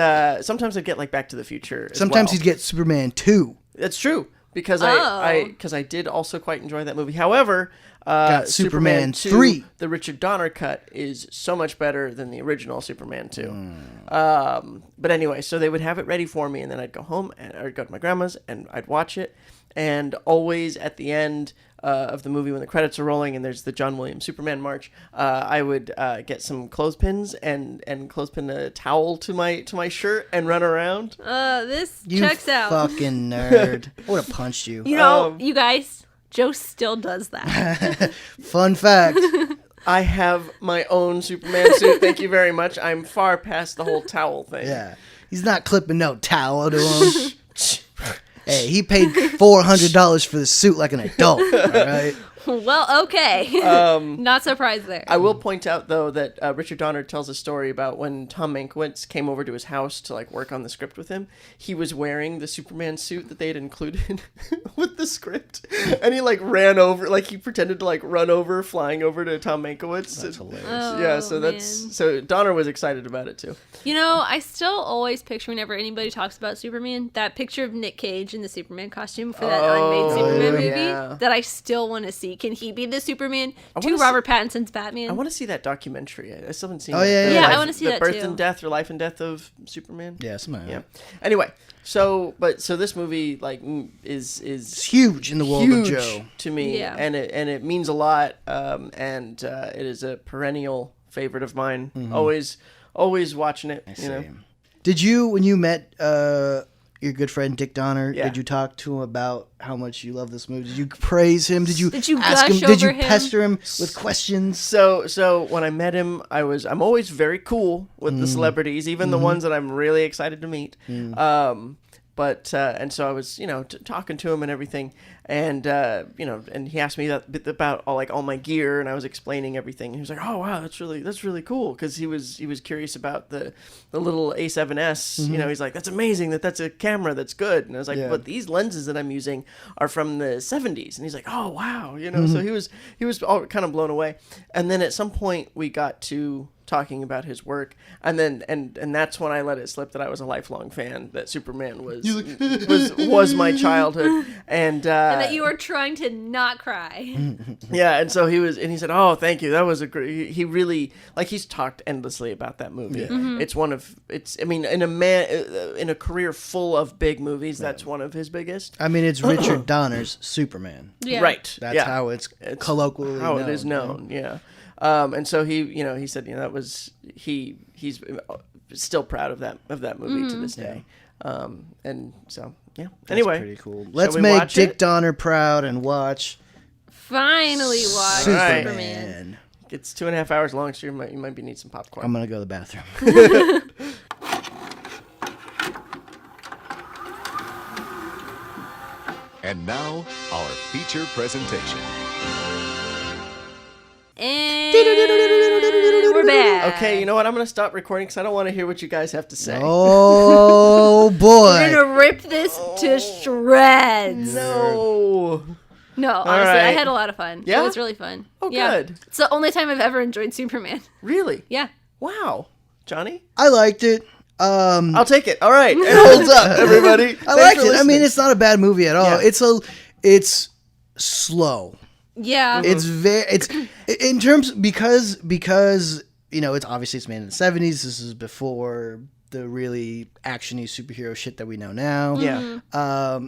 S3: sometimes I'd get like Back to the Future.
S1: Sometimes
S3: he'd
S1: he'd get Superman 2.
S3: That's true because
S2: Oh.
S3: I did also quite enjoy that movie. However,
S1: Got Superman
S3: 2,
S1: 3.
S3: the Richard Donner cut, is so much better than the original Superman 2. But anyway, so they would have it ready for me, and then I'd go home and I'd go to my grandma's and I'd watch it. And always at the end, of the movie when the credits are rolling and there's the John Williams Superman march, I would get some clothespins and clothespin a towel to my shirt and run around.
S2: This
S1: You
S2: checks out.
S1: fucking nerd. I would have punched you.
S2: You know, you guys, Joe still does that.
S1: Fun fact.
S3: I have my own Superman suit. Thank you very much. I'm far past the whole towel thing.
S1: Yeah. He's not clipping no towel to him. Hey, he paid $400 for the suit like an adult. All right.
S2: Well, okay. Not surprised there.
S3: I will point out, though, that Richard Donner tells a story about when Tom Mankiewicz came over to his house to like work on the script with him. He was wearing the Superman suit that they had included with the script, and he like ran over, like he pretended to like run over, flying over to Tom Mankiewicz.
S1: That's hilarious.
S3: Yeah, so
S2: man.
S3: so Donner was excited about it too.
S2: You know, I still always picture whenever anybody talks about Superman, that picture of Nick Cage in the Superman costume for that unmade Superman movie
S3: yeah.
S2: that I still want to see. Can he be the Superman to
S3: wanna
S2: Robert Pattinson's Batman?
S3: I want to see that documentary. I still haven't seen.
S1: Oh,
S3: that.
S1: yeah,
S3: The
S1: yeah.
S2: I
S3: life-
S2: wanna see
S3: the
S2: that
S3: birth
S2: too.
S3: and death or life and death of Superman.
S1: Yeah, something like
S3: Yeah.
S1: that.
S3: Anyway, so this movie like is
S1: It's huge in the world
S3: huge
S1: of Joe.
S3: to me,
S2: Yeah.
S3: and it means a lot, and it is a perennial favorite of mine. Always watching it. You know,
S1: Did you, when you met your good friend Dick Donner,
S3: Yeah.
S1: did you talk to him about how much you love this movie? Did you praise him? Did you ask
S2: gush
S1: him? Did you
S2: over him?
S1: pester him with questions?
S3: So when I met him, I'm always very cool with the celebrities, even the ones that I'm really excited to meet. But and so I was, talking to him and everything, and and he asked me about all my gear, and I was explaining everything. He was like, "Oh wow, that's really cool," because he was curious about the little A7S. He's like, "That's amazing. That's a camera that's good." And I was like,
S1: Yeah.
S3: "But these lenses that I'm using are from the '70s," and he's like, "Oh wow," So he was all kind of blown away. And then at some point we got to talking about his work, and then and that's when I let it slip that I was a lifelong fan, that Superman was my childhood, and
S2: that you were trying to not cry.
S3: yeah, and so he said, "Oh, thank you, that was a great." He really, like, he's talked endlessly about that movie.
S1: Yeah.
S3: It's I mean, in a career full of big movies, that's one of his biggest.
S1: I mean, it's Richard Donner's Superman.
S2: Yeah.
S3: Right.
S1: That's how it's colloquially
S3: how
S1: known.
S3: it is known. Yeah. And so he said, that was he's still proud of that movie to this day. And so
S1: That's
S3: anyway,
S1: pretty cool. Let's
S3: we
S1: make
S3: watch
S1: Dick
S3: it?
S1: Donner proud and watch
S2: Finally watch
S1: Superman.
S2: Superman.
S3: it's 2.5 hours long, so you might need some popcorn.
S1: I'm gonna go to the bathroom.
S4: And now, our feature presentation.
S2: And we're back.
S3: Okay, you know what? I'm going to stop recording because I don't want to hear what you guys have to say.
S1: Oh
S2: We're
S1: boy!
S2: gonna rip this to shreds.
S3: No.
S2: No, honestly,
S3: right.
S2: I had a lot of fun.
S3: Yeah?
S2: It was really fun.
S3: Oh,
S2: Yeah.
S3: good.
S2: It's the only time I've ever enjoyed Superman.
S3: Really?
S2: Yeah.
S3: Wow. Johnny?
S1: I liked it.
S3: I'll take it. All right. It holds up, everybody.
S1: I
S3: Thanks
S1: liked
S3: for
S1: it. I mean,
S3: listening.
S1: it's not a bad movie at all.
S3: Yeah.
S1: It's slow.
S2: Yeah.
S1: It's in terms because it's obviously it's made in the 70s. This is before the really actiony superhero shit that we know now.
S3: Yeah.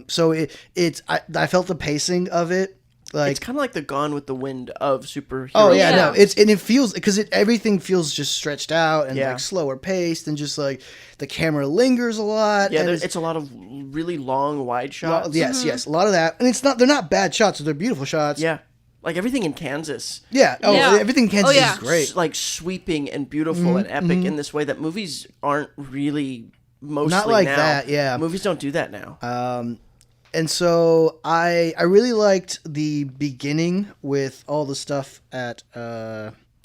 S1: So I felt the pacing of it. Like,
S3: It's kind of like the Gone with the Wind of superheroes.
S1: oh yeah,
S2: Yeah.
S1: no, it feels because everything feels just stretched out and
S3: Yeah.
S1: like slower paced and just like the camera lingers a lot.
S3: Yeah,
S1: and
S3: it's a lot of really long wide shots.
S1: yes, a lot of that, and they're not bad shots. They're beautiful shots.
S3: Yeah. Like everything in Kansas.
S1: Yeah. Oh,
S2: Yeah.
S1: everything in Kansas
S2: yeah.
S1: is great.
S3: Like sweeping and beautiful and epic in this way that movies aren't really mostly
S1: Not like
S3: now.
S1: that, yeah.
S3: Movies don't do that now.
S1: And so I really liked the beginning with all the stuff at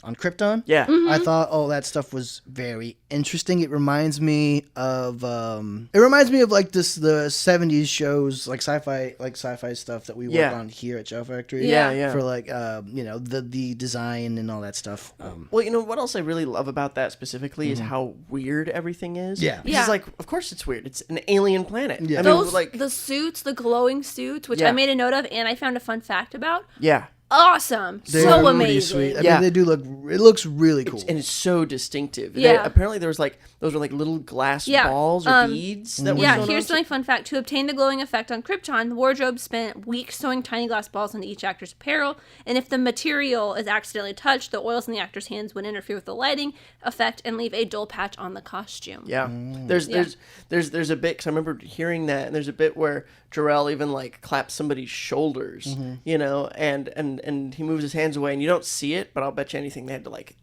S1: on Krypton.
S3: Yeah.
S1: I thought all that stuff was very interesting. It reminds me of like the 70s shows, like sci-fi stuff that we work
S3: Yeah.
S1: on here at Show Factory.
S3: Yeah, yeah.
S1: For like the design and all that stuff.
S3: Well, you know what else I really love about that specifically is how weird everything is.
S1: Yeah.
S3: Because
S2: Yeah.
S3: like, of course it's weird. It's an alien planet.
S1: Yeah.
S3: I mean,
S2: Those
S3: like,
S2: the suits, the glowing suits, which
S3: Yeah.
S2: I made a note of, and I found a fun fact about.
S3: yeah.
S2: awesome.
S1: They're
S2: So
S1: really
S2: amazing.
S1: sweet. I
S3: Yeah.
S1: mean, they do look. It looks really cool.
S3: And it's so distinctive.
S2: Yeah.
S3: Apparently there was like, those were like little glass
S2: Yeah.
S3: balls or beads that were
S2: Yeah,
S3: sewn
S2: here's
S3: onto-
S2: my fun fact. To obtain the glowing effect on Krypton, the wardrobe spent weeks sewing tiny glass balls into each actor's apparel, and if the material is accidentally touched, the oils in the actor's hands would interfere with the lighting effect and leave a dull patch on the costume.
S3: Yeah. There's a bit, because I remember hearing that, and there's a bit where Jarrell even like claps somebody's shoulders, you know, and he moves his hands away, and you don't see it, but I'll bet you anything they had to like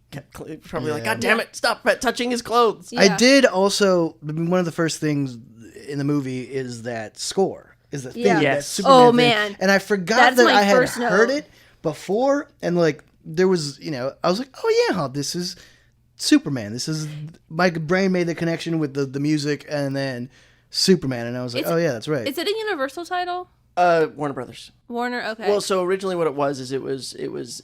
S3: probably like, God damn it, stop touching his clothes.
S2: Yeah.
S1: I did also. One of the first things in the movie is that score. Is the thing.
S2: Yeah.
S1: That
S3: Yes.
S1: Superman
S2: Oh,
S1: thing.
S2: man.
S1: And I forgot
S2: That's
S1: that
S2: my
S1: I had
S2: first
S1: heard
S2: note.
S1: it before, and like there was, I was like, oh yeah, this is Superman. This is my brain made the connection with the music, and then Superman, and I was like, oh yeah, that's right.
S2: Is it a Universal title?
S3: Warner Brothers.
S2: Warner? Okay.
S3: Well, so originally what it was is it was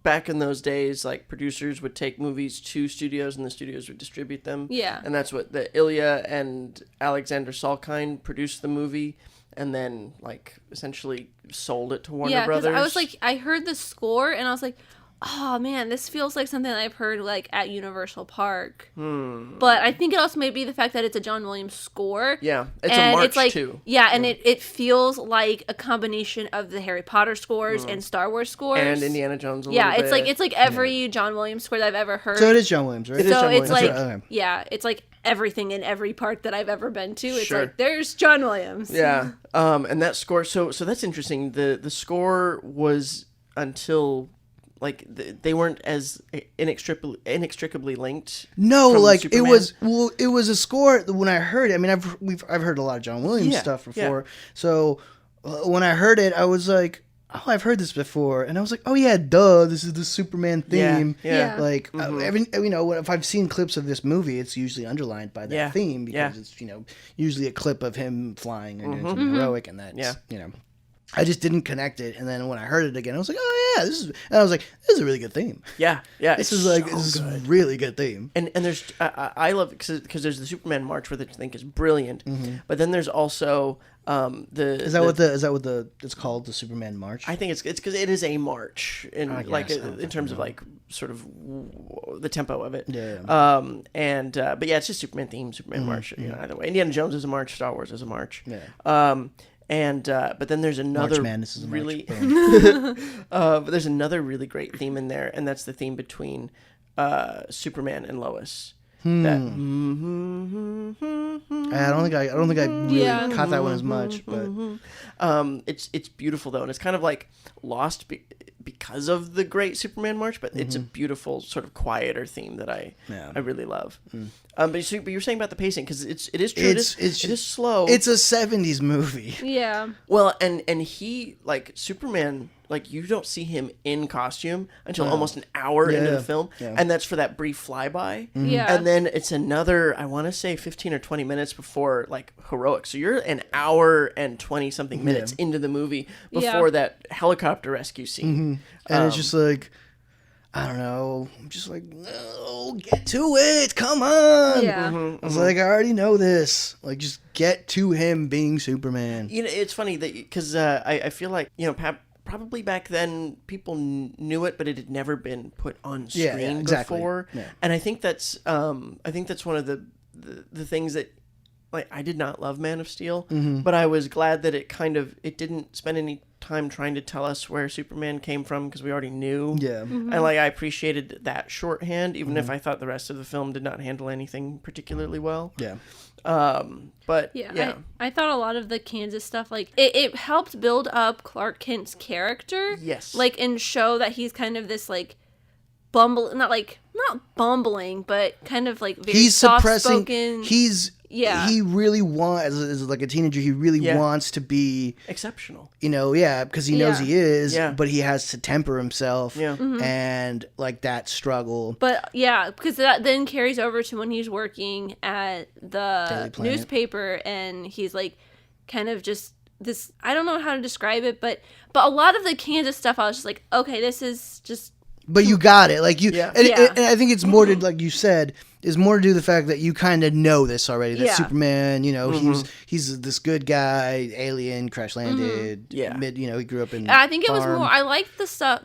S3: back in those days, like producers would take movies to studios and the studios would distribute them.
S2: Yeah.
S3: And that's what the Ilya and Alexander Salkind produced the movie and then like essentially sold it to Warner
S2: yeah, because
S3: Brothers.
S2: I was like, I heard the score and I was like, oh man, this feels like something that I've heard like at Universal Park. But I think it also may be the fact that it's a John Williams score.
S3: Yeah, it's
S2: and
S3: a march
S2: it's like,
S3: too.
S2: Yeah, and it feels like a combination of the Harry Potter scores and Star Wars scores
S3: And Indiana Jones a
S2: Yeah,
S3: little bit.
S2: it's like every John Williams score that I've ever heard.
S1: So it is John Williams, right?
S3: It is
S2: So
S3: John
S2: it's
S3: Williams.
S2: like,
S1: That's right, okay.
S2: yeah, it's like everything in every park that I've ever been to. It's
S3: Sure.
S2: like, there's John Williams.
S3: Yeah. And that score, so that's interesting. The score was until like they weren't as inextricably linked.
S1: No,
S3: from
S1: like
S3: Superman.
S1: it was a score when I heard it. I mean, I've heard a lot of John Williams
S3: Yeah,
S1: stuff
S3: yeah.
S1: before. So when I heard it, I was like, oh, I've heard this before, and I was like, oh yeah, duh, this is the Superman
S3: Yeah,
S1: theme.
S3: yeah.
S1: Like if I've seen clips of this movie, it's usually underlined by that
S3: Yeah,
S1: theme because
S3: yeah.
S1: it's usually a clip of him flying and doing something heroic, and that's
S3: Yeah.
S1: I just didn't connect it, and then when I heard it again, I was like, "Oh yeah, this is." And I was like, "This is a really good theme.
S3: Yeah.
S1: This
S3: it's
S1: is like
S3: so
S1: this is
S3: good.
S1: a really good theme."
S3: And there's I love it because there's the Superman march, which I think is brilliant. But then there's also
S1: Is that what it's called, the Superman March?
S3: I think it's because it is a march in
S1: I
S3: like
S1: guess, I don't
S3: in terms of like sort of the tempo of it.
S1: Yeah.
S3: But yeah, it's just Superman theme, Superman march. Either way, Indiana Jones is a march, Star Wars is a march.
S1: Yeah.
S3: But then there's another
S1: March Madness is a march.
S3: really,
S1: Boom.
S3: but there's another really great theme in there, and that's the theme between Superman and Lois. That
S1: I don't think I really
S2: Yeah.
S1: caught that one as much, but
S3: it's beautiful though, and it's kind of like lost because of the great Superman march, but it's a beautiful sort of quieter theme that I really love. But you're saying about the pacing because it is true. It is slow.
S1: It's a '70s movie.
S2: Yeah.
S3: Well, and he like Superman, like you don't see him in costume until almost an hour into the film, and that's for that brief flyby.
S2: Yeah.
S3: And then it's another, I want to say 15 or 20 minutes before like heroic. So you're an hour and 20 something minutes into the movie before that helicopter rescue scene.
S1: And it's just like, I don't know. I'm just like, no, get to it. Come on.
S2: Yeah.
S1: I was like, I already know this. Like, just get to him being Superman.
S3: You know, it's funny that because I feel like probably back then people knew it, but it had never been put on screen
S1: exactly.
S3: before.
S1: Yeah.
S3: And I think that's one of the things that like I did not love Man of Steel, but I was glad that it didn't spend any time trying to tell us where Superman came from because we already knew.
S1: Yeah.
S3: And like I appreciated that shorthand, even if I thought the rest of the film did not handle anything particularly well.
S1: Yeah.
S3: But
S2: Yeah, I thought a lot of the Kansas stuff, like, it helped build up Clark Kent's character.
S3: Yes.
S2: Like, and show that he's kind of this, like, not bumbling, but kind of, like, very
S1: He's suppressing.
S2: soft-spoken.
S1: He really wants, as like a teenager, he really wants to be,
S3: exceptional.
S1: because he knows
S2: Yeah.
S1: he is,
S3: Yeah.
S1: but he has to temper himself.
S3: Yeah.
S1: And like that struggle.
S2: But, yeah, because that then carries over to when he's working at the
S1: Daily Planet.
S2: newspaper, and he's, like, kind of just this, I don't know how to describe it, but a lot of the Kansas stuff, I was just like, okay, this is just
S1: but you got it. Like you,
S3: Yeah.
S1: and I think it's more to, like you said, is more to do the fact that you kind of know this already. That Superman, he's this good guy, alien, crash landed.
S3: Yeah.
S1: He grew up in.
S2: I think it was
S1: farm.
S2: more. I liked the stuff,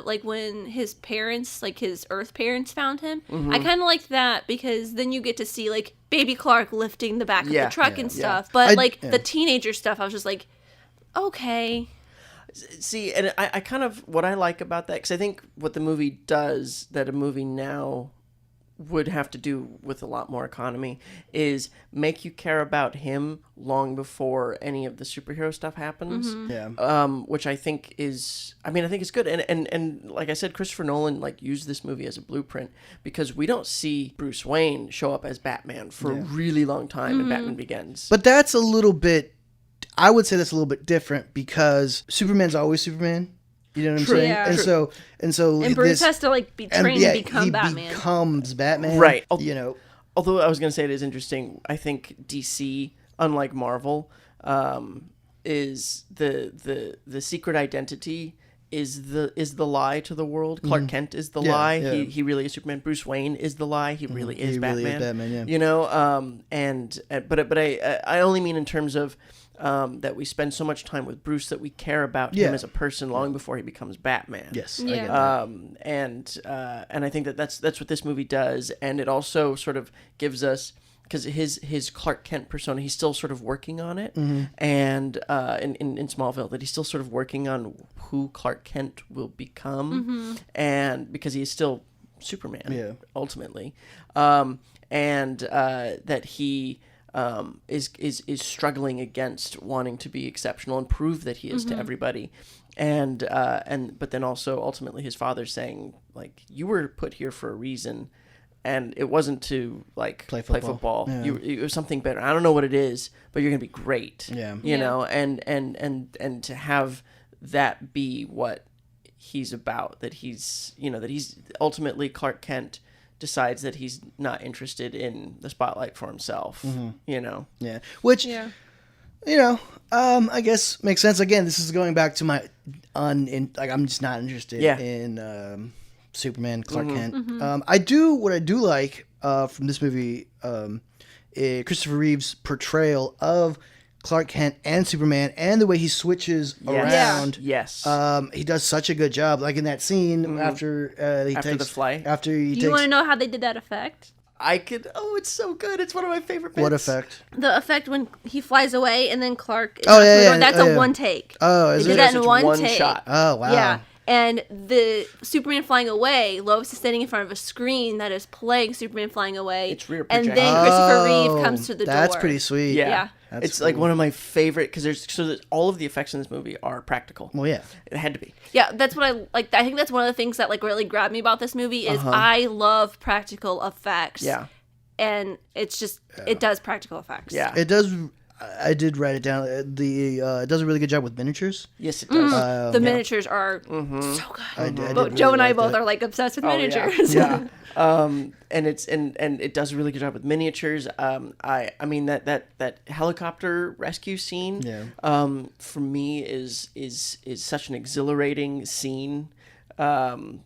S2: like when his parents, like his Earth parents, found him. I kind of liked that because then you get to see like baby Clark lifting the back of the truck and stuff. But the teenager stuff, I was just like, okay.
S3: See, and I kind of, what I like about that, because I think what the movie does that a movie now would have to do with a lot more economy is make you care about him long before any of the superhero stuff happens. Which I think is, I think it's good. And like I said, Christopher Nolan like used this movie as a blueprint because we don't see Bruce Wayne show up as Batman for a really long time in Batman Begins.
S1: But that's a little bit, I would say that's a little bit different because Superman's always Superman. You know what I'm saying?
S2: Yeah.
S1: And
S2: Bruce has to like be trained to become Batman.
S1: He becomes Batman.
S3: Right.
S1: Although
S3: I was going to say it is interesting. I think DC, unlike Marvel, is the secret identity is the lie to the world. Clark Kent is the lie. Yeah. He really is Superman. Bruce Wayne is the lie. He really is Batman.
S1: Really is Batman.
S3: Yeah. But I only mean in terms of that we spend so much time with Bruce that we care about him as a person long before he becomes Batman.
S1: Yes.
S2: Yeah.
S1: I get that.
S3: And I think that's what this movie does, and it also sort of gives us, because his Clark Kent persona, he's still sort of working on it, and in Smallville, that he's still sort of working on who Clark Kent will become, and because he is still Superman, ultimately, and that he is struggling against wanting to be exceptional and prove that he is to everybody, and but then also ultimately his father saying like, you were put here for a reason. And it wasn't to like play football. Yeah. It was something better. I don't know what it is, but you're gonna be great.
S1: Yeah.
S3: You know, and to have that be what he's about, that he's ultimately Clark Kent decides that he's not interested in the spotlight for himself. You know. Yeah.
S1: Which. Yeah. I guess makes sense. Again, this is going back to my I'm just not interested in Superman, Clark Kent. What I do like from this movie, Christopher Reeve's portrayal of Clark Kent and Superman, and the way he switches around.
S3: Yes.
S1: He does such a good job. Like in that scene after he takes
S3: the flight.
S1: After he
S2: Do you want to know how they did that effect?
S3: I could. Oh, it's so good. It's one of my favorite bits.
S1: What effect?
S2: The effect when he flies away and then Clark. That's a one take.
S1: Oh, is
S2: they
S1: it?
S2: did that in one
S3: take.
S2: shot.
S1: Oh, wow.
S2: Yeah. And the Superman flying away, Lois is standing in front of a screen that is playing Superman flying away.
S3: It's rear projection.
S2: And then Christopher Reeve comes to the door.
S1: That's pretty sweet.
S3: Yeah.
S1: That's
S3: it's
S1: cool.
S3: like one of my favorite, because all of the effects in this movie are practical.
S1: Well, yeah.
S3: It had to be.
S2: Yeah, that's what I like. I think that's one of the things that like really grabbed me about this movie is I love practical effects.
S3: Yeah.
S2: And it's just, it does practical effects.
S3: Yeah.
S1: It does. I did write it down. It does a really good job with miniatures.
S3: Yes, it does.
S2: The miniatures are so good. Joe and I both are like obsessed with miniatures.
S3: Yeah. And it does a really good job with miniatures. I mean that helicopter rescue scene. For me is such an exhilarating scene. When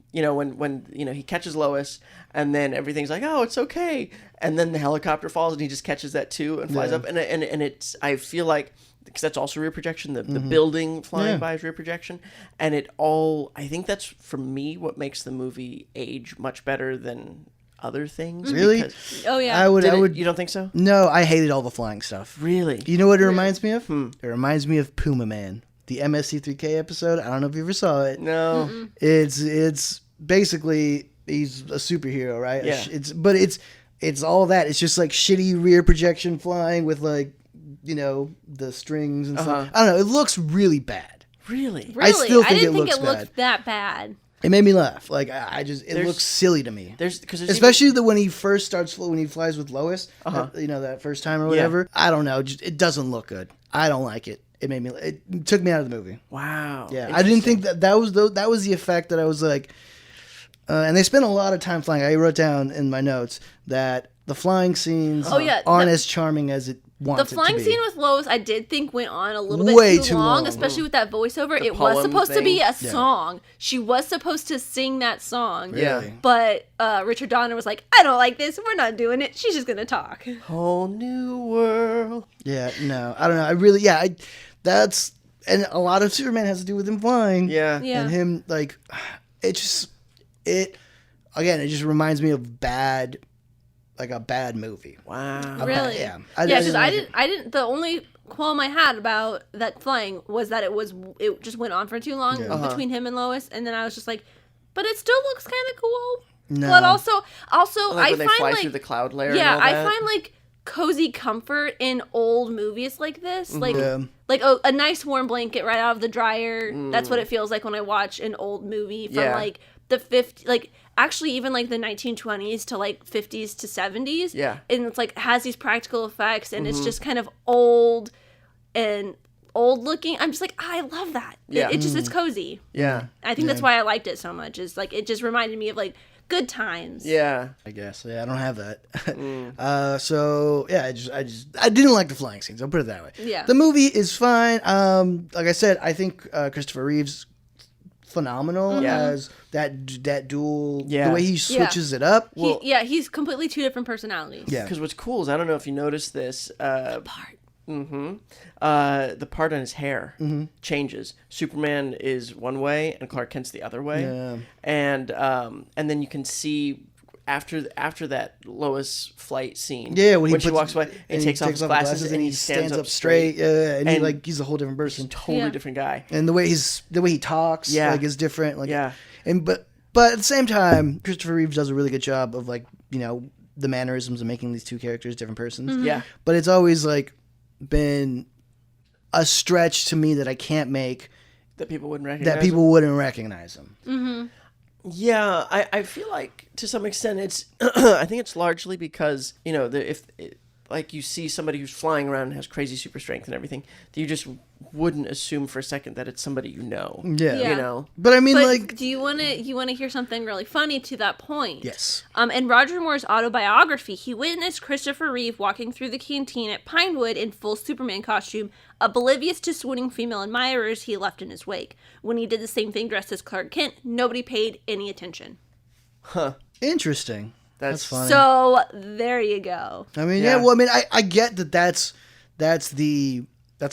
S3: he catches Lois and then everything's like, oh, it's okay, and then the helicopter falls and he just catches that too and flies up, and it's, I feel like, because that's also rear projection, the building flying by is rear projection, and I think that's, for me, what makes the movie age much better than other things.
S1: Really?
S2: Oh yeah.
S1: I would.
S3: You don't think so?
S1: No, I hated all the flying stuff.
S3: Really?
S1: You know what it reminds me of? It reminds me of Puma Man, the MSC3K episode. I don't know if you ever saw it.
S3: No.
S1: It's basically, he's a superhero, right?
S3: Yeah.
S1: It's all that. It's just like shitty rear projection flying with like, the strings and stuff. I don't know. It looks really bad.
S3: Really?
S1: I still think
S2: didn't
S1: it
S2: think
S1: looks
S2: it
S1: bad.
S2: looked that bad.
S1: It made me laugh. Like it looks silly to me. Especially when he first starts, when he flies with Lois, that first time or whatever. I don't know. It doesn't look good. I don't like it. It took me out of the movie.
S3: Wow.
S1: Yeah, I didn't think that was the effect that I was like. And they spent a lot of time flying. I wrote down in my notes that the flying scenes aren't as charming as it wants
S2: The
S1: it to
S2: flying
S1: be.
S2: scene with Lois, I did think went on a little
S1: Way
S2: bit
S1: too
S2: too long,
S1: long.
S2: especially with that voiceover.
S3: The
S2: It was
S3: poem
S2: supposed to be
S3: thing.
S2: a song. She was supposed to sing that song.
S3: Yeah.
S1: Really?
S2: But Richard Donner was like, I don't like this. We're not doing it. She's just going to talk.
S3: Whole new world.
S1: Yeah, no, I don't know. That's, and a lot of Superman has to do with him flying.
S3: Yeah.
S2: Yeah.
S1: And him, like, it just reminds me of a bad movie.
S3: Wow.
S2: Really?
S1: yeah.
S2: Because
S1: like it.
S2: I didn't, the only qualm I had about that flying was that it just went on for too long between him and Lois. And then I was just like, but it still looks kind of cool.
S1: No.
S2: But also
S3: Like
S2: I
S3: when they
S2: find
S3: fly
S2: like,
S3: through the cloud layer.
S2: yeah,
S3: and all that.
S2: I find like cozy comfort in old movies like this. Like,
S1: Yeah.
S2: like a nice warm blanket right out of the dryer. That's what it feels like when I watch an old movie from
S3: Yeah.
S2: like the 50s, like actually even like the 1920s to like 50s to 70s.
S3: Yeah.
S2: And it's like has these practical effects and it's just kind of old and old looking. I'm just like, I love that.
S3: Yeah.
S2: It's cozy.
S3: Yeah.
S2: I think that's why I liked it so much. Is like it just reminded me of like good times.
S3: Yeah.
S1: I guess. Yeah, I don't have that. So yeah, I didn't like the flying scenes. I'll put it that way.
S2: Yeah.
S1: The movie is fine. Like I said, I think Christopher Reeve's phenomenal
S3: Yeah.
S1: as that dual.
S3: Yeah.
S1: The way he switches it up.
S2: He's completely two different personalities.
S1: Yeah.
S3: Because what's cool is I don't know if you noticed this.
S2: Part.
S3: The part on his hair changes. Superman is one way and Clark Kent's the other way.
S1: Yeah.
S3: And then you can see after that Lois flight scene.
S1: Yeah,
S3: when she
S1: puts-
S3: walks away, he
S1: and
S3: takes off his glasses and he stands up
S1: straight. Yeah, and
S3: And
S1: he's a whole different person.
S3: Totally
S2: Yeah.
S3: different guy.
S1: And the way he talks,
S3: Yeah.
S1: like, is different. Like,
S3: Yeah.
S1: But at the same time, Christopher Reeves does a really good job of, like, you know, the mannerisms of making these two characters different persons.
S3: Yeah.
S1: But it's always like been a stretch to me that I can't make
S3: That people wouldn't recognize.
S1: that people wouldn't recognize him.
S3: Yeah, I feel like to some extent it's I think it's largely because, you know, like you see somebody who's flying around and has crazy super strength and everything, that you just wouldn't assume for a second that it's somebody you know.
S1: Yeah.
S2: Yeah.
S3: You know.
S1: But I mean,
S2: But
S1: like,
S2: do you want to hear something really funny to that point?
S1: yes.
S2: In Roger Moore's autobiography, he witnessed Christopher Reeve walking through the canteen at Pinewood in full Superman costume, oblivious to swooning female admirers he left in his wake. When he did the same thing dressed as Clark Kent, nobody paid any attention.
S1: Interesting. That's funny.
S2: So there you go.
S1: I mean,
S3: Yeah.
S1: well, I mean, I get that's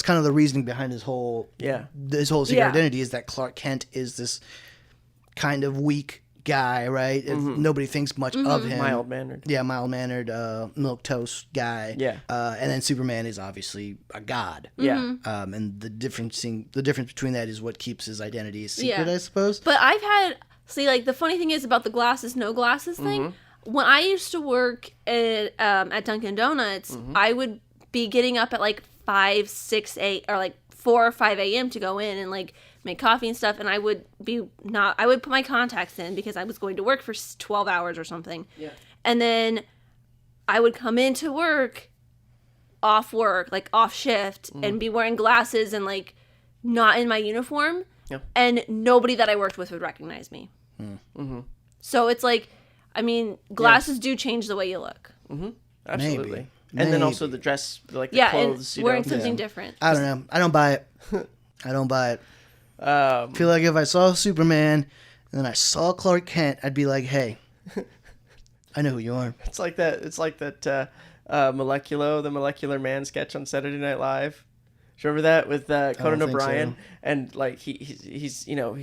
S1: kind of the reasoning behind his whole secret
S2: Yeah.
S1: identity is that Clark Kent is this kind of weak guy, right? And nobody thinks much of him.
S3: Mild-mannered.
S1: Yeah, mild-mannered, milquetoast guy.
S3: Yeah.
S1: And then Superman is obviously a god.
S3: Yeah.
S1: And the difference between that is what keeps his identity a secret,
S2: Yeah.
S1: I suppose.
S2: But like the funny thing is about the glasses, no glasses thing. When I used to work at Dunkin' Donuts, I would be getting up at like 5, 6, 8, or like 4 or 5 a.m. to go in and like make coffee and stuff. And I would put my contacts in because I was going to work for 12 hours or something.
S3: Yeah.
S2: And then I would come into work, off shift, and be wearing glasses and like not in my uniform.
S3: Yeah.
S2: And nobody that I worked with would recognize me. So it's like, I mean, glasses do change the way you look.
S3: Absolutely.
S1: Maybe.
S3: And then also the dress, like the
S2: Yeah,
S3: clothes,
S2: and
S3: you
S2: wearing
S3: know.
S2: something different.
S1: I don't know. I don't buy it. I don't buy it. I feel like if I saw Superman and then I saw Clark Kent, I'd be like, hey, I know who you are.
S3: It's like that the Molecular Man sketch on Saturday Night Live. Do you remember that with Conan
S1: think
S3: O'Brien?
S1: so.
S3: And like he's you know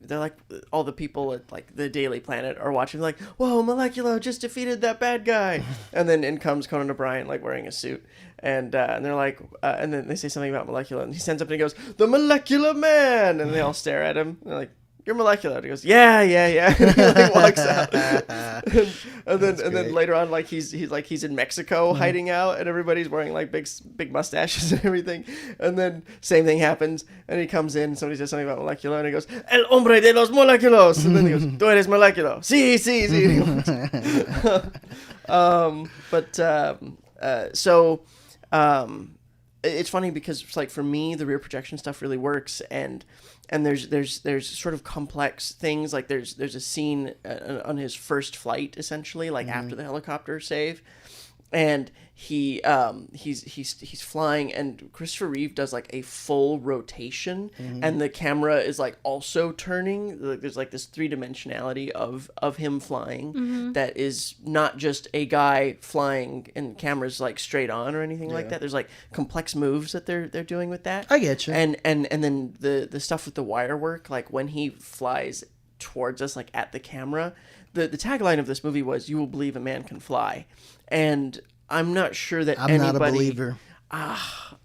S3: they're like all the people at like the Daily Planet are watching like, whoa, Molecular just defeated that bad guy, and then in comes Conan O'Brien like wearing a suit, and they're like and then they say something about Molecular, and he stands up and he goes, the Molecular Man, and they all stare at him. And they're like, you're Molecular. And he goes, yeah. And he like walks out. and then later on, like he's in Mexico hiding out, and everybody's wearing like big mustaches and everything. And then same thing happens, and he comes in, and somebody says something about Molecular, and he goes, el hombre de los moleculos. And then he goes, tú eres Molecular. Sí. It's funny because it's like for me the rear projection stuff really works, and there's sort of complex things, like there's a scene on his first flight essentially, like after the helicopter save, and he's flying, and Christopher Reeve does like a full rotation, and the camera is like also turning. There's like this 3-dimensionality of him flying that is not just a guy flying and camera's like straight on or anything like that. There's like complex moves that they're doing with that.
S1: I get you.
S3: And then the stuff with the wire work, like when he flies towards us, like at the camera, the tagline of this movie was, "You will believe a man can fly," and I'm not sure that
S1: I'm not a believer.
S2: Come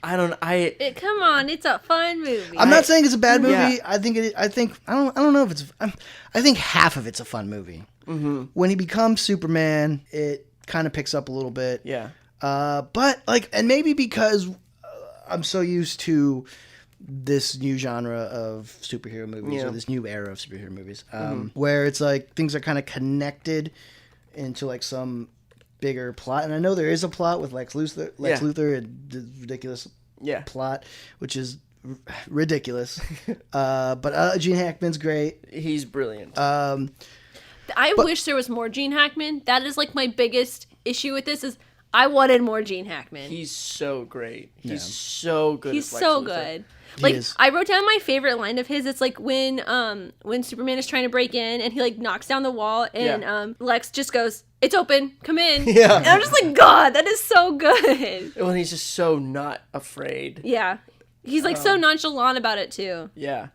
S2: on, it's a fun movie.
S1: I'm not saying it's a bad movie.
S3: Yeah.
S1: I don't know if it's. I think half of it's a fun movie. Mm-hmm. When he becomes Superman, it kind of picks up a little bit.
S3: Yeah.
S1: But like, and maybe because I'm so used to this new genre of superhero movies, or this new era of superhero movies, where it's like things are kind of connected into like some bigger plot. And I know there is a plot with Lex Luthor and the ridiculous plot, which is ridiculous. But Gene Hackman's great.
S3: He's brilliant.
S2: I wish there was more Gene Hackman. That is like my biggest issue with this is I wanted more Gene Hackman.
S3: He's so great. He's so good.
S2: He's
S3: as Lex
S2: so
S3: Luthor.
S2: good. Like I wrote down my favorite line of his. It's like when Superman is trying to break in and he like knocks down the wall and Lex just goes, "It's open, come in."
S1: Yeah.
S2: And I'm just like, God, that is so good.
S3: When he's just so not afraid.
S2: Yeah. He's like so nonchalant about it too.
S3: Yeah.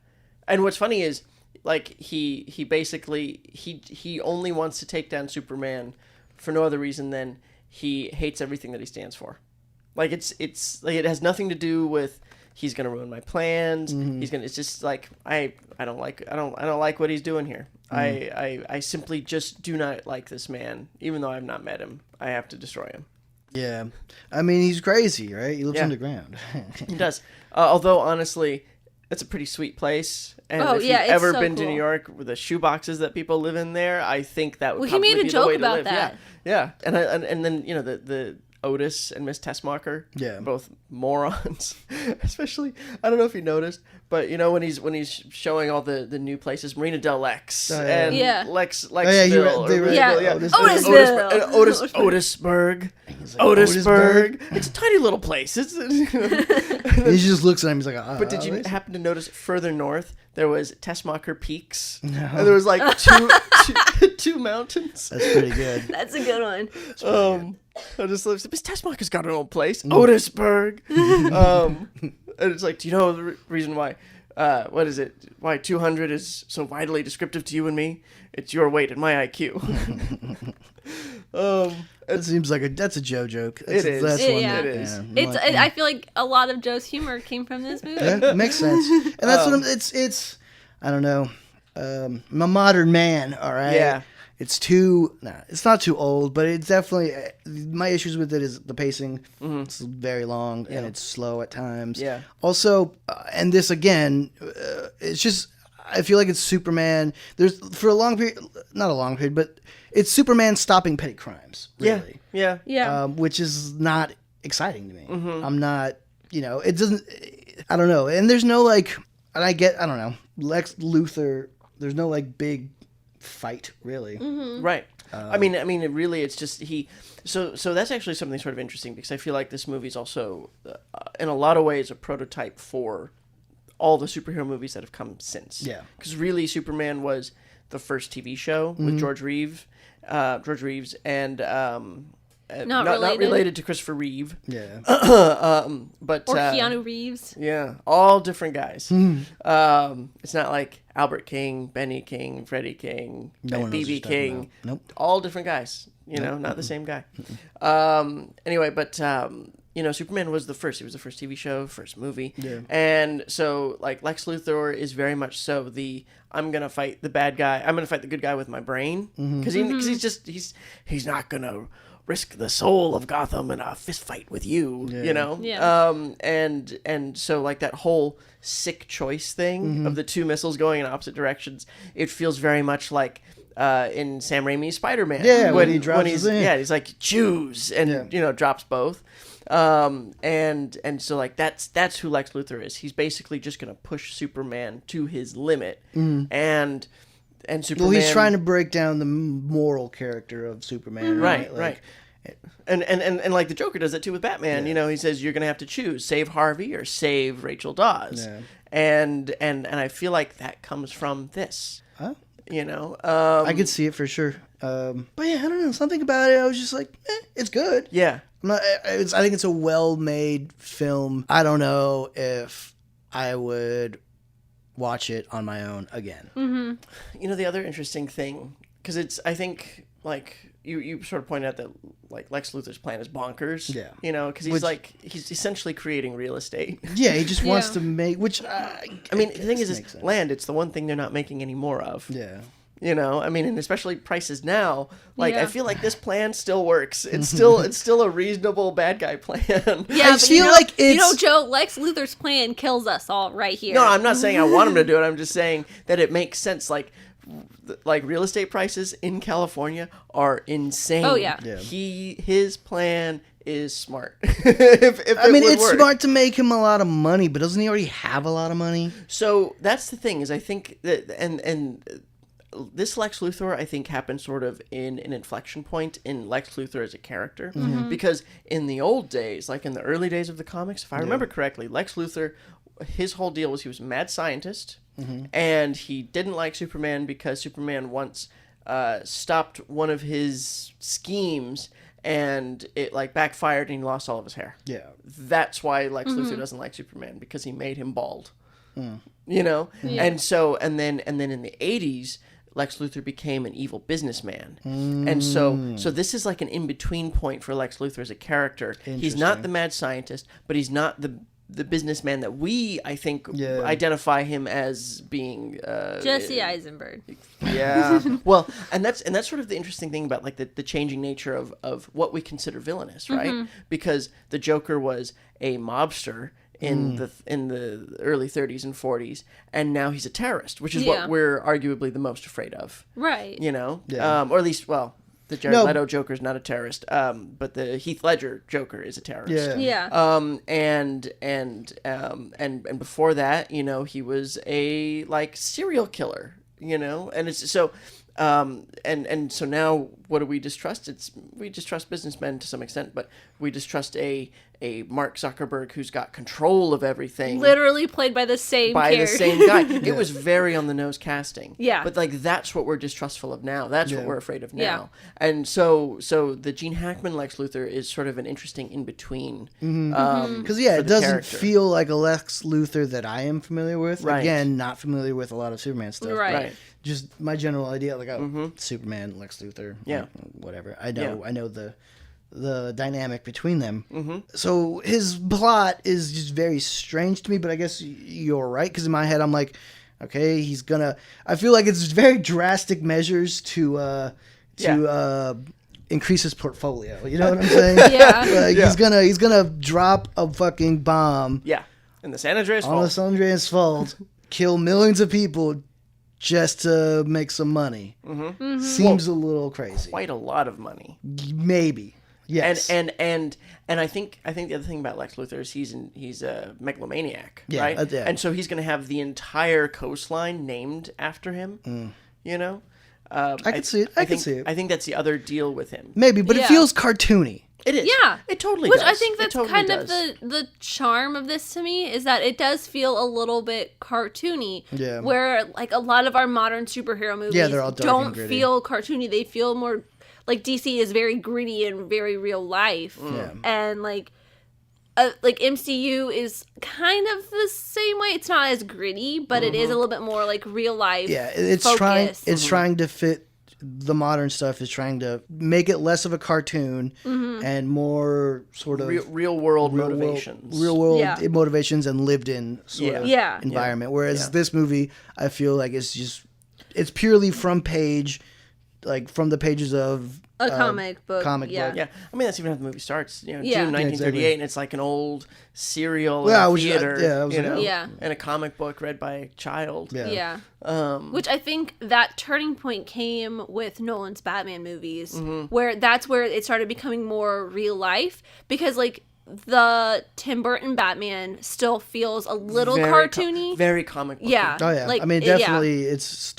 S3: And what's funny is like he basically he only wants to take down Superman for no other reason than he hates everything that he stands for. Like it's like it has nothing to do with he's gonna ruin my plans. It's just like I don't like what he's doing here. I simply just do not like this man, even though I've not met him. I have to destroy him.
S1: Yeah, I mean he's crazy, right? He lives underground.
S3: He does. Although honestly, it's a pretty sweet place. And if you've
S2: it's
S3: ever
S2: so
S3: been to
S2: cool.
S3: New York with the shoe boxes that people live in there, I think that would
S2: Well, he
S3: probably
S2: made a
S3: be
S2: joke
S3: the way to
S2: about
S3: live.
S2: that.
S3: Yeah. And then the Otis and Miss Tessmacher, both morons. Especially, I don't know if you noticed, but when he's showing all the new places, Marina Del Lex and Lexville, Otisburg. It's a tiny little place. It's
S1: He just looks at him. He's like,
S3: But did you happen to notice further north there was Tessmacher Peaks?
S1: No.
S3: And there was like two mountains.
S1: That's pretty good.
S2: That's a good one.
S3: I just live. Miss Tessmacher's got her own place, Otisburg. And it's like, do you know the reason why? What is it? Why 200 is so vitally descriptive to you and me? It's your weight and my IQ.
S1: It seems like that's a Joe joke.
S3: It is.
S1: That's
S2: It-
S1: one
S2: yeah.
S1: that,
S2: It's. I feel like a lot of Joe's humor came from this movie.
S1: Yeah, it makes sense. And that's what it's. I don't know. I'm a modern man. All right.
S3: Yeah.
S1: It's not too old, but it's definitely my issues with it is the pacing. It's very long and it's slow at times.
S3: Yeah.
S1: Also, and this again, it's just I feel like it's Superman. There's for a long period, not a long period, but it's Superman stopping petty crimes. Really.
S3: Yeah.
S2: Yeah.
S1: Which is not exciting to me. I'm not. It doesn't. I don't know. And there's no like. And I don't know. Lex Luthor. There's no like big fight really.
S3: Right. I mean, it really, it's just So that's actually something sort of interesting because I feel like this movie is also, in a lot of ways, a prototype for all the superhero movies that have come since.
S1: Yeah.
S3: Because really, Superman was the first TV show with George Reeves, and not related to Christopher Reeve.
S1: Yeah.
S3: But
S2: Or Keanu Reeves.
S3: yeah, all different guys. It's not like Albert King, Benny King, Freddie King,
S1: No one knows what
S3: BB
S1: you're talking
S3: King.
S1: about. Nope.
S3: All different guys. Not the same guy. Anyway, but Superman was the first. He was the first TV show, first movie.
S1: Yeah.
S3: And so, like, Lex Luthor is very much so I'm gonna fight the bad guy. I'm gonna fight the good guy with my brain because he's not gonna risk the soul of Gotham in a fist fight with you,
S2: Yeah.
S3: And so like that whole sick choice thing of the two missiles going in opposite directions, it feels very much like in Sam Raimi's Spider-Man.
S1: Yeah, when he drops his thing.
S3: Yeah, he's like, choose, and drops both. And so like that's who Lex Luthor is. He's basically just gonna push Superman to his limit, and Superman.
S1: Well, he's trying to break down the moral character of Superman, right?
S3: Right. And like the Joker does it too with Batman. You know, he says you're gonna have to choose: save Harvey or save Rachel Dawes.
S1: Yeah.
S3: And I feel like that comes from this.
S1: Huh?
S3: You know,
S1: I could see it for sure. But yeah, I don't know. Something about it, I was just like, it's good.
S3: yeah.
S1: I think it's a well-made film. I don't know if I would watch it on my own again.
S3: You know, the other interesting thing, because I think, like, you sort of pointed out that, like, Lex Luthor's plan is bonkers.
S1: Yeah.
S3: You know, because he's essentially creating real estate.
S1: Yeah, he just wants
S2: Yeah.
S1: to make, which,
S3: I mean, the thing
S1: makes
S3: is
S1: sense.
S3: land, it's the one thing they're not making any more of.
S1: Yeah.
S3: You know, I mean, and especially prices now. Like,
S2: Yeah.
S3: I feel like this plan still works. It's still a reasonable bad guy plan.
S2: Yeah,
S1: I
S2: but
S1: feel like
S2: you know,
S1: it's-
S2: Joe, Lex Luthor's plan kills us all right here.
S3: No, I'm not saying I want him to do it. I'm just saying that it makes sense. Like real estate prices in California are insane.
S2: Oh, yeah.
S1: Yeah.
S3: His plan is smart. if
S1: I mean,
S3: it would
S1: it's
S3: work.
S1: smart to make him a lot of money, but doesn't he already have a lot of money?
S3: So that's the thing, is I think that and this Lex Luthor, I think, happened sort of in an inflection point in Lex Luthor as a character. Because in the old days, like in the early days of the comics, if I remember correctly, Lex Luthor, his whole deal was he was a mad scientist, and he didn't like Superman because Superman once stopped one of his schemes, and it like backfired and he lost all of his hair.
S1: Yeah.
S3: That's why Lex Luthor doesn't like Superman, because he made him bald. You know? And so and then in the 80s, Lex Luthor became an evil businessman. And so this is like an in-between point for Lex Luthor as a character. He's not the mad scientist, but he's not the businessman that we, I think, identify him as being.
S2: Jesse Eisenberg.
S3: Yeah. Well, and that's sort of the interesting thing about like the changing nature of what we consider villainous, right? Because the Joker was a mobster in the early 30s and 40s, and now he's a terrorist, which is what we're arguably the most afraid of.
S2: Right.
S3: You know?
S1: Yeah.
S3: Or at least, well, the Jared Leto Joker is not a terrorist, but the Heath Ledger Joker is a terrorist.
S1: Yeah.
S2: Yeah.
S3: And before that, you know, he was a like serial killer, you know, and it's so. And so now, what do we distrust? We distrust businessmen to some extent, but we distrust a Mark Zuckerberg who's got control of everything.
S2: Literally played by the same
S3: By the
S2: character.
S3: same guy. It was very on the nose casting.
S2: Yeah.
S3: But like that's what we're distrustful of now. That's what we're afraid of now.
S2: Yeah.
S3: And so the Gene Hackman Lex Luthor is sort of an interesting in between.
S1: Because it doesn't feel like a Lex Luthor that I am familiar with.
S3: Right.
S1: Again, not familiar with a lot of Superman stuff.
S2: Right.
S3: Right.
S1: Just my general idea, like Superman, Lex Luthor,
S3: Yeah.
S1: whatever. I know the dynamic between them.
S3: Mm-hmm.
S1: So his plot is just very strange to me. But I guess you're right, because in my head I'm like, okay, he's gonna. I feel like it's very drastic measures to increase his portfolio. You know what I'm saying?
S2: Yeah.
S1: Like he's gonna drop a fucking bomb
S3: Yeah. And the San Andreas
S1: on the
S3: Fault.
S1: San Andreas Fault, kill millions of people just to make some money. Seems a little crazy.
S3: Quite a lot of money.
S1: Maybe. Yes.
S3: And I think the other thing about Lex Luthor is he's a megalomaniac,
S1: Yeah,
S3: right?
S1: yeah.
S3: And so he's going to have the entire coastline named after him. You know,
S1: I can see it. I can
S3: think,
S1: see it.
S3: I think that's the other deal with him.
S1: Maybe, but it
S2: Yeah.
S1: feels cartoony.
S3: It is.
S2: Yeah.
S3: It totally
S2: Which
S3: does.
S2: I think
S3: It
S2: that's
S3: totally
S2: kind
S3: does.
S2: of the charm of this to me, is that it does feel a little bit cartoony.
S1: Yeah.
S2: Where like a lot of our modern superhero movies
S1: they're all dark and
S2: don't
S1: gritty.
S2: feel cartoony. They feel more like DC is very gritty and very real life.
S1: Yeah.
S2: And like MCU is kind of the same way. It's not as gritty, but it is a little bit more like real life.
S1: Yeah, it's
S2: focused.
S1: trying to fit the modern stuff, is trying to make it less of a cartoon and more sort of
S3: real world motivations.
S1: real world
S2: Yeah.
S1: motivations and lived in sort of
S2: Yeah.
S1: environment. Whereas this movie, I feel like it's purely from the pages of
S2: A comic book.
S1: comic
S2: yeah.
S1: book.
S3: Yeah, I mean that's even how the movie starts. You know,
S2: Yeah.
S3: June 1938,
S1: exactly.
S3: and it's like an old serial
S1: Yeah,
S3: in a
S1: which-
S3: theater.
S1: I was
S3: you
S1: like,
S3: know,
S2: Yeah.
S3: and a comic book read by a child.
S1: Yeah.
S2: Yeah. Which I think that turning point came with Nolan's Batman movies, where that's where it started becoming more real life, because like the Tim Burton Batman still feels a little cartoony.
S3: very comic book.
S2: Yeah.
S1: Oh yeah,
S2: Like,
S1: I mean
S2: yeah.
S1: definitely it's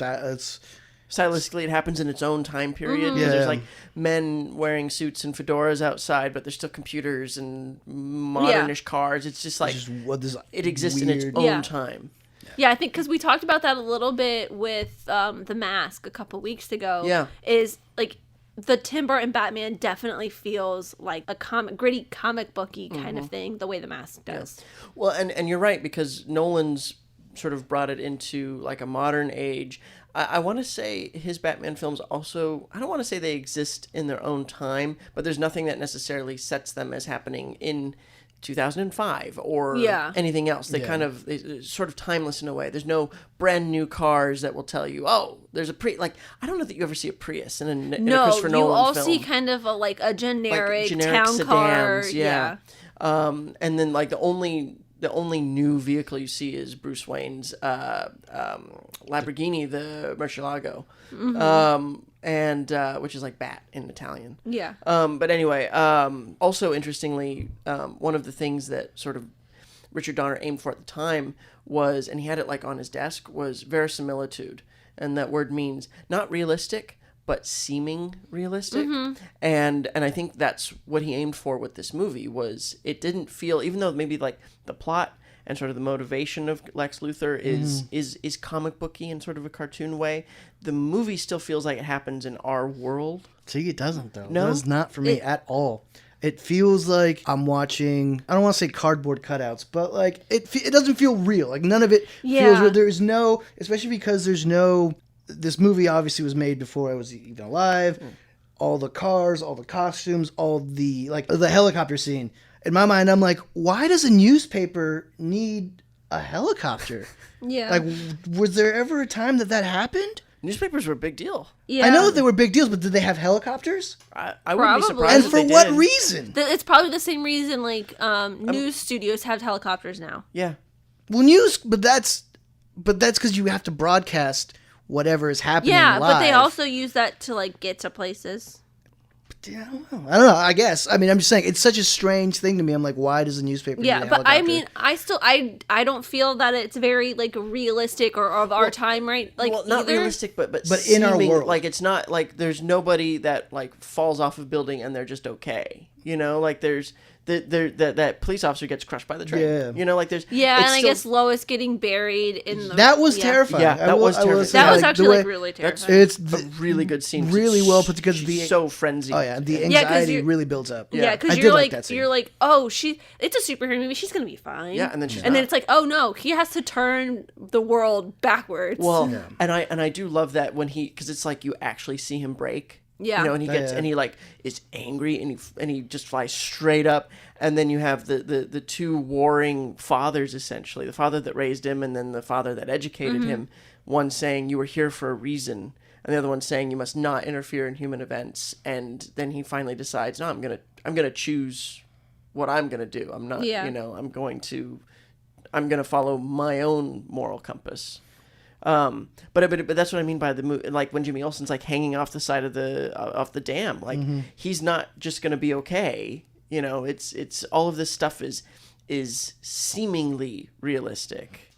S3: stylistically it happens in its own time period.
S2: Mm-hmm.
S3: Yeah. There's
S1: Yeah.
S3: like men wearing suits and fedoras outside, but there's still computers and modernish cars. It's just like
S1: Just what this
S3: it exists in its
S1: weird-
S3: own
S2: Yeah.
S3: time.
S2: Yeah, I think because we talked about that a little bit with The Mask a couple weeks ago.
S3: Yeah.
S2: Is like the Tim Burton Batman definitely feels like a gritty comic booky kind of thing, the way The Mask does.
S3: Well, and you're right, because Nolan's sort of brought it into like a modern age. I want to say his Batman films also, I don't want to say they exist in their own time, but there's nothing that necessarily sets them as happening in 2005 or anything else. They they're sort of timeless in a way. There's no brand new cars that will tell you, oh, there's a like, I don't know that you ever see a Prius in a Christopher
S2: you
S3: Nolan
S2: all
S3: film.
S2: see kind of a generic,
S3: generic
S2: town
S3: sedans,
S2: car.
S3: yeah. And then like the only new vehicle you see is Bruce Wayne's Lamborghini, the Murcielago, and which is like bat in Italian.
S2: Yeah.
S3: But anyway, also interestingly, one of the things that sort of Richard Donner aimed for at the time was, and he had it like on his desk, was verisimilitude, and that word means not realistic, but seeming realistic. And I think that's what he aimed for with this movie. Was it didn't feel, even though maybe like the plot and sort of the motivation of Lex Luthor is comic booky in sort of a cartoon way, the movie still feels like it happens in our world.
S1: See, it doesn't though.
S3: No?
S1: That's not for me at all. It feels like I'm watching, I don't want to say cardboard cutouts, but like it doesn't feel real. Like none of it feels real. There is no, especially because there's no, this movie obviously was made before I was even alive. All the cars, all the costumes, all the, like the helicopter scene. In my mind, I'm like, why does a newspaper need a helicopter?
S2: Yeah.
S1: Like, was there ever a time that happened?
S3: Newspapers were a big deal.
S2: Yeah.
S1: I know they were big deals, but did they have helicopters?
S3: I wouldn't be
S2: Probably.
S3: surprised
S1: And
S3: if
S1: for
S3: they
S1: what
S3: did.
S1: reason?
S2: It's probably the same reason like news studios have helicopters now.
S3: Yeah.
S1: Well, but that's because you have to broadcast whatever is happening.
S2: Yeah,
S1: live.
S2: but they also use that to like get to places.
S1: Yeah, I don't know. I guess. I mean, I'm just saying it's such a strange thing to me. I'm like, why does a newspaper?
S2: Yeah,
S1: need a
S2: but I
S1: helicopter?
S2: mean, I don't feel that it's very like realistic or of our time, right? Like
S3: Well, not
S2: either.
S3: realistic, but
S1: in our
S3: seeming,
S1: world.
S3: like it's not like there's nobody that like falls off a building and they're just okay. You know, like there's that police officer gets crushed by the train.
S1: Yeah.
S3: You know, like there's
S2: Yeah,
S3: it's
S2: and I
S3: still-
S2: guess Lois getting buried in the.
S1: That was
S2: yeah.
S1: terrifying.
S3: Yeah, that was terrifying.
S1: say,
S2: That was
S1: like,
S2: actually
S1: the way-
S2: like really terrifying.
S1: It's
S3: a really good scene.
S1: really well put because
S3: she's
S1: the
S3: so frenzied.
S1: Oh yeah, the
S2: 'cause
S1: anxiety
S2: you're-
S1: really builds up.
S2: Yeah,
S1: I
S2: because
S1: did
S2: you're
S1: like
S2: like
S1: that scene.
S2: you're like, oh, it's a superhero movie. She's gonna be fine.
S3: Yeah, and then she's
S2: then
S3: not.
S2: it's like, oh no, he has to turn the world backwards.
S3: Well, and I do love that when because it's like you actually see him break.
S2: Yeah.
S3: You know, and he gets
S1: Yeah.
S3: and he like is angry and he just flies straight up, and then you have the two warring fathers, essentially, the father that raised him and then the father that educated him. One saying you were here for a reason, and the other one saying you must not interfere in human events. And then he finally decides, no, I'm gonna choose what I'm gonna do. I'm not,
S2: Yeah.
S3: you know, I'm gonna follow my own moral compass. But that's what I mean by the movie. Like when Jimmy Olsen's like hanging off the side of the dam, like he's not just gonna be okay. You know, it's all of this stuff is seemingly realistic.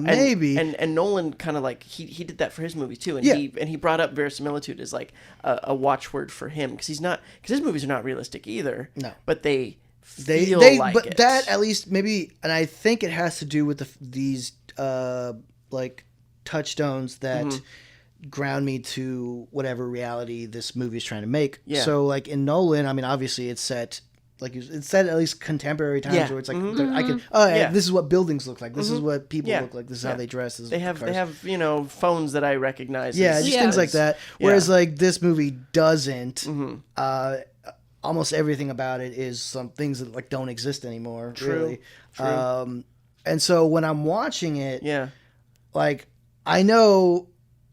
S1: Maybe.
S3: And Nolan kind of like he did that for his movies too, and
S1: Yeah.
S3: he brought up verisimilitude as like a watchword for him because his movies are not realistic either.
S1: No.
S3: But they
S1: they
S3: feel like
S1: but
S3: it.
S1: that at least maybe, and I think it has to do with these like touchstones that ground me to whatever reality this movie is trying to make.
S3: Yeah.
S1: So like in Nolan, I mean, obviously it's set. Like it's set at least contemporary times
S3: Yeah.
S1: where it's like I can this is what buildings look like. This is what people
S3: Yeah.
S1: look like. This is
S3: Yeah.
S1: how they dress. This is
S3: They
S1: what
S3: have
S1: cars.
S3: you know phones that I recognize.
S1: Yeah,
S3: as-
S1: just things like that. Whereas
S3: Yeah.
S1: like this movie doesn't. Almost everything about it is some things that like don't exist anymore. Really.
S3: True.
S1: And so when I'm watching it,
S3: Yeah.
S1: like I know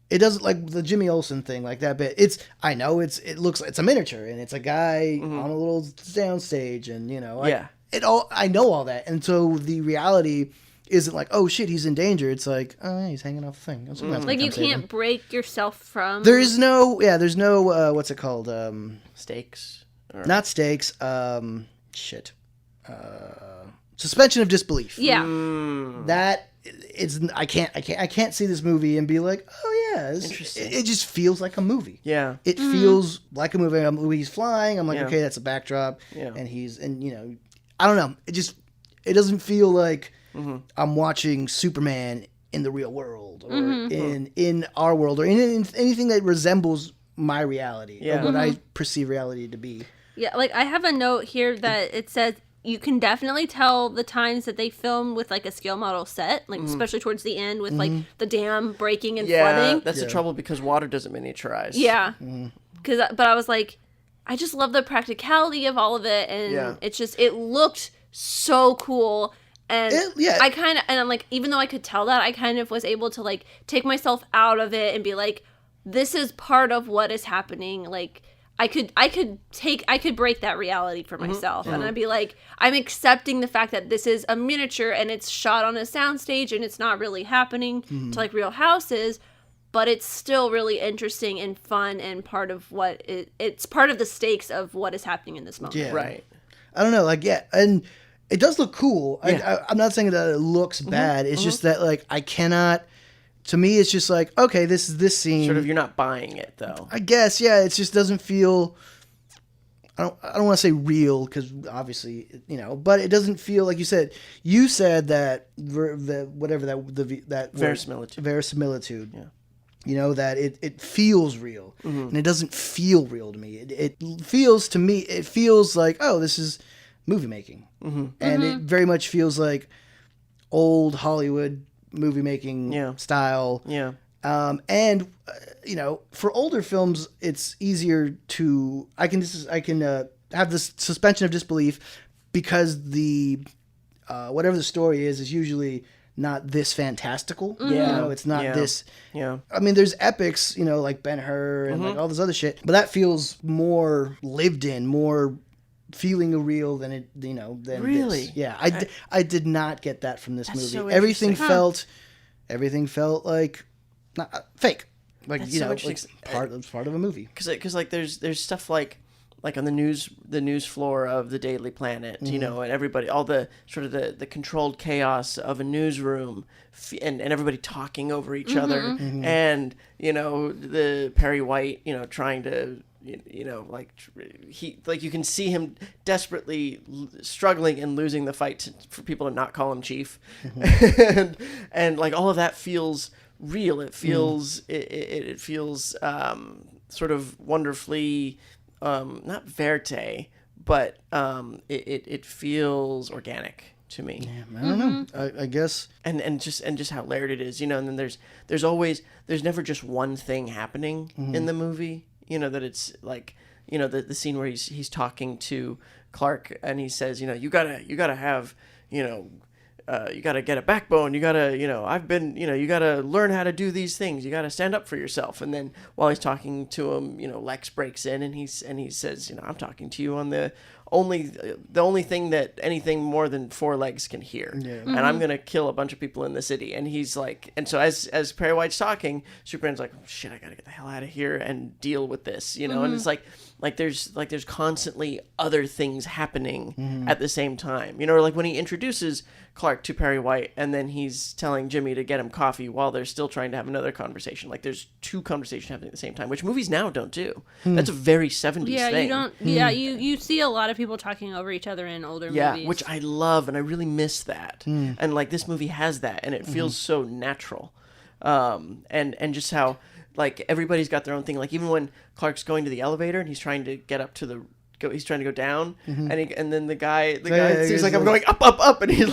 S1: it doesn't, like the Jimmy Olsen thing, like that bit. It's a miniature and it's a guy on a little soundstage, and you know,
S3: Yeah.
S1: I know all that, and so the reality isn't like, oh shit, he's in danger. It's like, oh yeah, he's hanging off a thing. Someone's gonna
S2: like you
S1: come save him.
S2: can't break yourself from.
S1: There's no what's it called?
S3: Stakes. Or-
S1: Not stakes. Suspension of disbelief.
S2: Yeah.
S1: That it's I can't see this movie and be like, oh yeah,
S3: Interesting.
S1: it just feels like a movie.
S3: Yeah.
S1: It feels like a movie. He's flying. I'm like,
S3: Yeah.
S1: okay, that's a backdrop.
S3: Yeah.
S1: And I don't know. It doesn't feel like I'm watching Superman in the real world or in our world or in anything that resembles my reality
S3: Yeah.
S1: or what I perceive reality to be.
S2: Yeah, like I have a note here that it says you can definitely tell the times that they film with like a scale model set, like especially towards the end with like the dam breaking and flooding.
S3: That's the trouble because water doesn't miniaturize.
S2: Yeah, but I was like, I just love the practicality of all of it, and it looked so cool. And I kind of, and I'm like, even though I could tell that, I kind of was able to like take myself out of it and be like, this is part of what is happening. Like, I could break that reality for myself, and I'd be like, I'm accepting the fact that this is a miniature and it's shot on a soundstage and it's not really happening to like real houses, but it's still really interesting and fun and part of what it's part of the stakes of what is happening in this moment.
S1: Yeah.
S3: Right.
S1: I don't know, like, and it does look cool.
S3: Yeah.
S1: I'm not saying that it looks bad. It's just that, like, I cannot. To me, it's just like, okay, this is this scene.
S3: Sort of, you're not buying it though.
S1: I guess, yeah. It just doesn't feel. I don't want to say real because obviously, but it doesn't feel like you said. You said that that
S3: Verisimilitude.
S1: Verisimilitude.
S3: Yeah.
S1: That it feels real, and it doesn't feel real to me. It feels to me. It feels like, oh, this is movie making, and it very much feels like old Hollywood movie making style.
S3: Yeah.
S1: And for older films, it's easier to I can have this suspension of disbelief because the whatever the story is usually not this fantastical.
S3: Yeah.
S1: It's not this.
S3: Yeah.
S1: I mean, there's epics, like Ben-Hur and like all this other shit, but that feels more lived in, more feeling real than it, than
S3: Really?
S1: this. Yeah, I did not get that from this movie.
S3: so
S1: everything
S3: interesting.
S1: felt like not fake, like
S3: That's so
S1: like
S3: interesting.
S1: part of a movie.
S3: Because like there's stuff like on the news floor of the Daily Planet, and everybody, all the sort of the controlled chaos of a newsroom, and everybody talking over each other, and the Perry White, trying to. You can see him desperately struggling and losing the fight for people to not call him chief, and like all of that feels real. It feels it feels sort of wonderfully not verite, but it feels organic to me.
S1: Yeah, I don't know. I guess.
S3: And just how layered it is, and then there's never just one thing happening in the movie. That it's like, the scene where he's talking to Clark and he says, you gotta have, you gotta get a backbone. You gotta, you gotta learn how to do these things. You gotta stand up for yourself. And then while he's talking to him, Lex breaks in and he says, I'm talking to you on the only thing that anything more than four legs can hear, and I'm gonna kill a bunch of people in the city. And he's like, and so as Perry White's talking, Superman's like, oh, shit, I gotta get the hell out of here and deal with this, and it's like there's constantly other things happening at the same time, or like when he introduces Clark to Perry White and then he's telling Jimmy to get him coffee while they're still trying to have another conversation. Like there's two conversations happening at the same time, which movies now don't do. That's a very 70s thing.
S2: You don't. Yeah, you see a lot of people talking over each other in older movies.
S3: Which I love, and I really miss that. And like this movie has that, and it feels so natural. And just how like everybody's got their own thing. Like even when Clark's going to the elevator and he's trying to get up to he's trying to go down, and then the guy seems like I'm going up, and he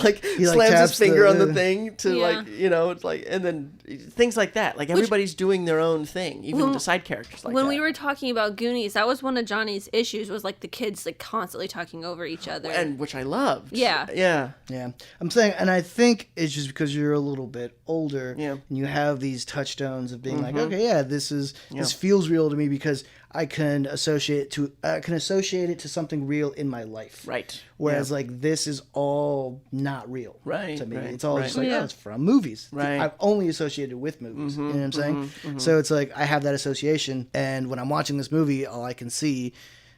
S3: slams his finger on the thing to it's like, and then things like that. Like everybody's doing their own thing, even the side characters. Like
S2: when
S3: that.
S2: we were talking about Goonies, that was one of Johnny's issues, was like the kids like constantly talking over each other,
S3: and which I loved.
S2: Yeah.
S1: I'm saying, and I think it's just because you're a little bit older,
S3: Yeah.
S1: and you have these touchstones of being like, okay, yeah, this feels real to me because I can associate it to something real in my life.
S3: Right.
S1: Whereas like this is all not real.
S3: Right.
S1: To me,
S3: Right.
S1: it's all just like,
S2: Yeah.
S1: oh, it's from movies.
S3: Right.
S1: I've only associated with movies. You know what I'm saying? So it's like I have that association, and when I'm watching this movie, all I can see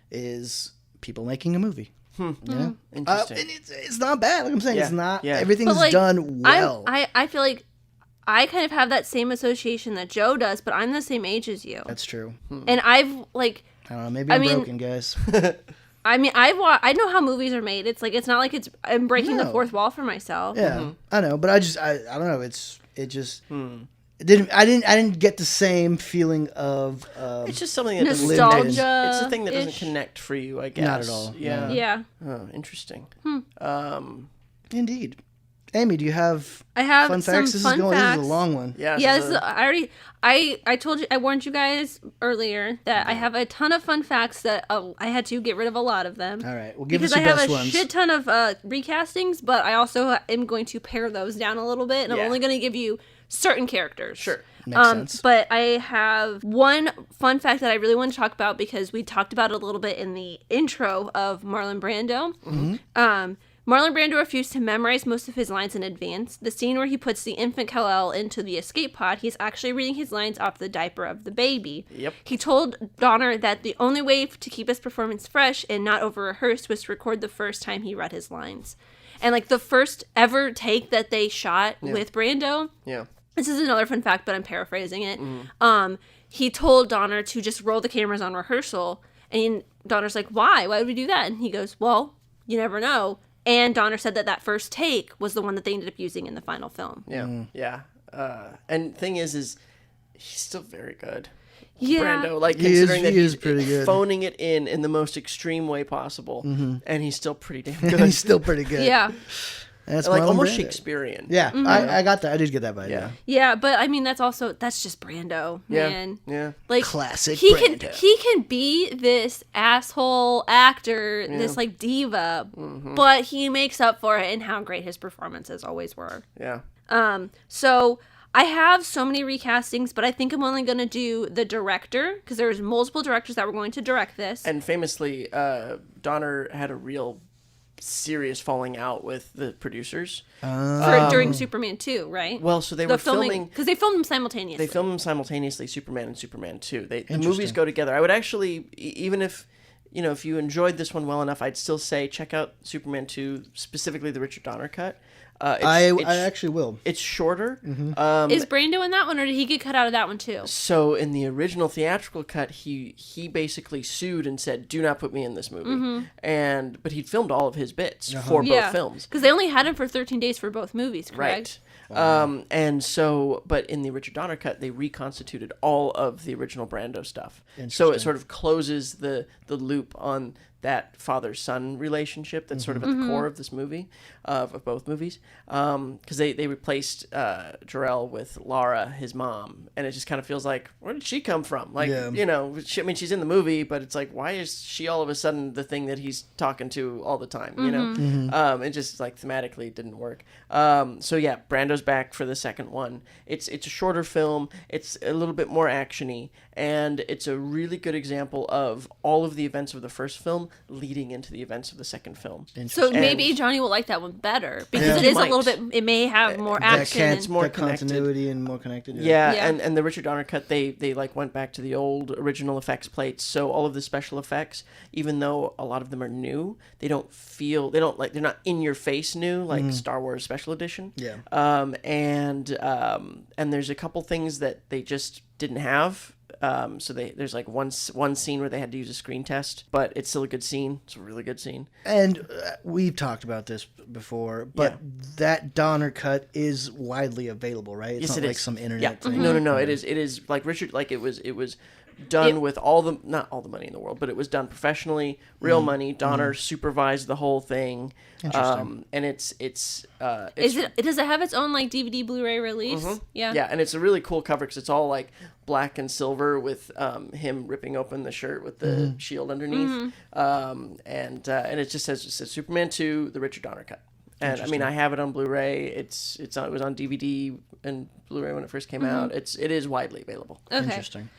S1: is people making a movie. Yeah.
S3: Interesting.
S1: And it's not bad. Like I'm saying, it's not.
S3: Yeah.
S1: Everything's
S2: But, like,
S1: done well.
S2: I feel like I kind of have that same association that Joe does, but I'm the same age as you.
S1: That's true.
S2: And I've, like...
S1: I don't know. Maybe I'm broken, guys.
S2: I mean, I know how movies are made. It's like, it's not like I'm breaking the fourth wall for myself.
S1: Yeah, I know, but I don't know. I didn't get the same feeling of
S3: it's just something that
S2: nostalgia.
S3: It's a thing that doesn't connect for you, I guess.
S1: Not at all.
S3: Yeah.
S2: Yeah.
S3: Oh, interesting.
S1: Indeed. Amy, do you have
S2: I have
S1: fun
S2: some
S1: facts? This
S2: fun
S1: is
S2: facts.
S1: a long one.
S3: Yeah.
S2: Yeah, I told you, I warned you guys earlier that I have a ton of fun facts that I had to get rid of a lot of them.
S1: All right, well, give us
S2: because
S1: your
S2: I have
S1: best
S2: a
S1: ones.
S2: shit ton of recastings, but I also am going to pare those down a little bit, and I'm only going to give you certain characters.
S3: Sure.
S1: Makes sense.
S2: But I have one fun fact that I really want to talk about because we talked about it a little bit in the intro of Marlon Brando. Marlon Brando refused to memorize most of his lines in advance. The scene where he puts the infant Kal-El into the escape pod, he's actually reading his lines off the diaper of the baby.
S3: Yep.
S2: He told Donner that the only way to keep his performance fresh and not over-rehearsed was to record the first time he read his lines. And, like, the first ever take that they shot with Brando...
S3: Yeah.
S2: This is another fun fact, but I'm paraphrasing it. He told Donner to just roll the cameras on rehearsal. And Donner's like, why? Why would we do that? And he goes, well, you never know. And Donner said that first take was the one that they ended up using in the final film.
S3: Yeah. Yeah. And thing is he's still very good.
S2: Yeah.
S3: Brando, like,
S1: He
S3: considering that
S1: is
S3: he's
S1: pretty good.
S3: phoning it in the most extreme way possible, and he's still pretty damn good.
S1: He's still pretty good.
S2: Yeah.
S1: That's
S3: like
S1: Marlon
S3: almost
S1: Brando.
S3: Shakespearean.
S1: Yeah, I got that. I did get that by
S3: Yeah.
S2: Yeah, but I mean, that's just Brando,
S3: Yeah.
S2: man.
S3: Yeah.
S2: Like,
S1: Classic
S2: he
S1: Brando.
S2: he can be this asshole actor, this like diva, but he makes up for it in how great his performances always were.
S3: Yeah.
S2: So I have so many recastings, but I think I'm only going to do the director because there's multiple directors that were going to direct this.
S3: And famously, Donner had a real serious falling out with the producers.
S2: During Superman 2, right?
S3: Well, so they were filming
S2: because they filmed them simultaneously.
S3: They filmed them simultaneously, Superman and Superman 2. The movies go together. I would actually, even if you enjoyed this one well enough, I'd still say check out Superman 2, specifically the Richard Donner cut.
S1: I actually will.
S3: It's shorter.
S2: Is Brando in that one, or did he get cut out of that one too?
S3: So in the original theatrical cut, he basically sued and said, "Do not put me in this movie." But he'd filmed all of his bits for both films.
S2: Because they only had him for 13 days for both movies, correct?
S3: Right. And so, but in the Richard Donner cut, they reconstituted all of the original Brando stuff. So it sort of closes the loop on that father-son relationship that's sort of at the core of this movie, of both movies. Because they replaced Jor-El with Lara, his mom, and it just kind of feels like, where did she come from? Like, she's in the movie, but it's like, why is she all of a sudden the thing that he's talking to all the time, you know? It just, like, thematically didn't work. So yeah, Brando's back for the second one. It's a shorter film, it's a little bit more actiony, and it's a really good example of all of the events of the first film leading into the events of the second film.
S2: So maybe Johnny will like that one better because it is a little bit. It may have more action.
S3: It's more connected.
S1: Continuity and more connected.
S3: Yeah. And the Richard Donner cut, they like went back to the old original effects plates. So all of the special effects, even though a lot of them are new, they're not in your face new like Star Wars Special Edition.
S1: Yeah.
S3: And there's a couple things that they just didn't have. So there's like one scene where they had to use a screen test, but it's still a good scene. It's a really good scene.
S1: And we've talked about this before, but that Donner cut is widely available, right? It's
S3: yes,
S1: not
S3: it
S1: like
S3: is.
S1: some internet thing.
S3: No. It is like Richard. Like it was done with not all the money in the world, but it was done professionally, real money. Donner supervised the whole thing.
S1: Interesting.
S3: And it's
S2: Does it have its own like DVD Blu-ray release? Yeah.
S3: Yeah, and it's a really cool cover because it's all like black and silver with him ripping open the shirt with the shield underneath, and it just says Superman 2, the Richard Donner cut. And I mean, I have it on Blu-ray. It was on DVD and Blu-ray when it first came out. It is widely available.
S2: Okay.
S1: Interesting.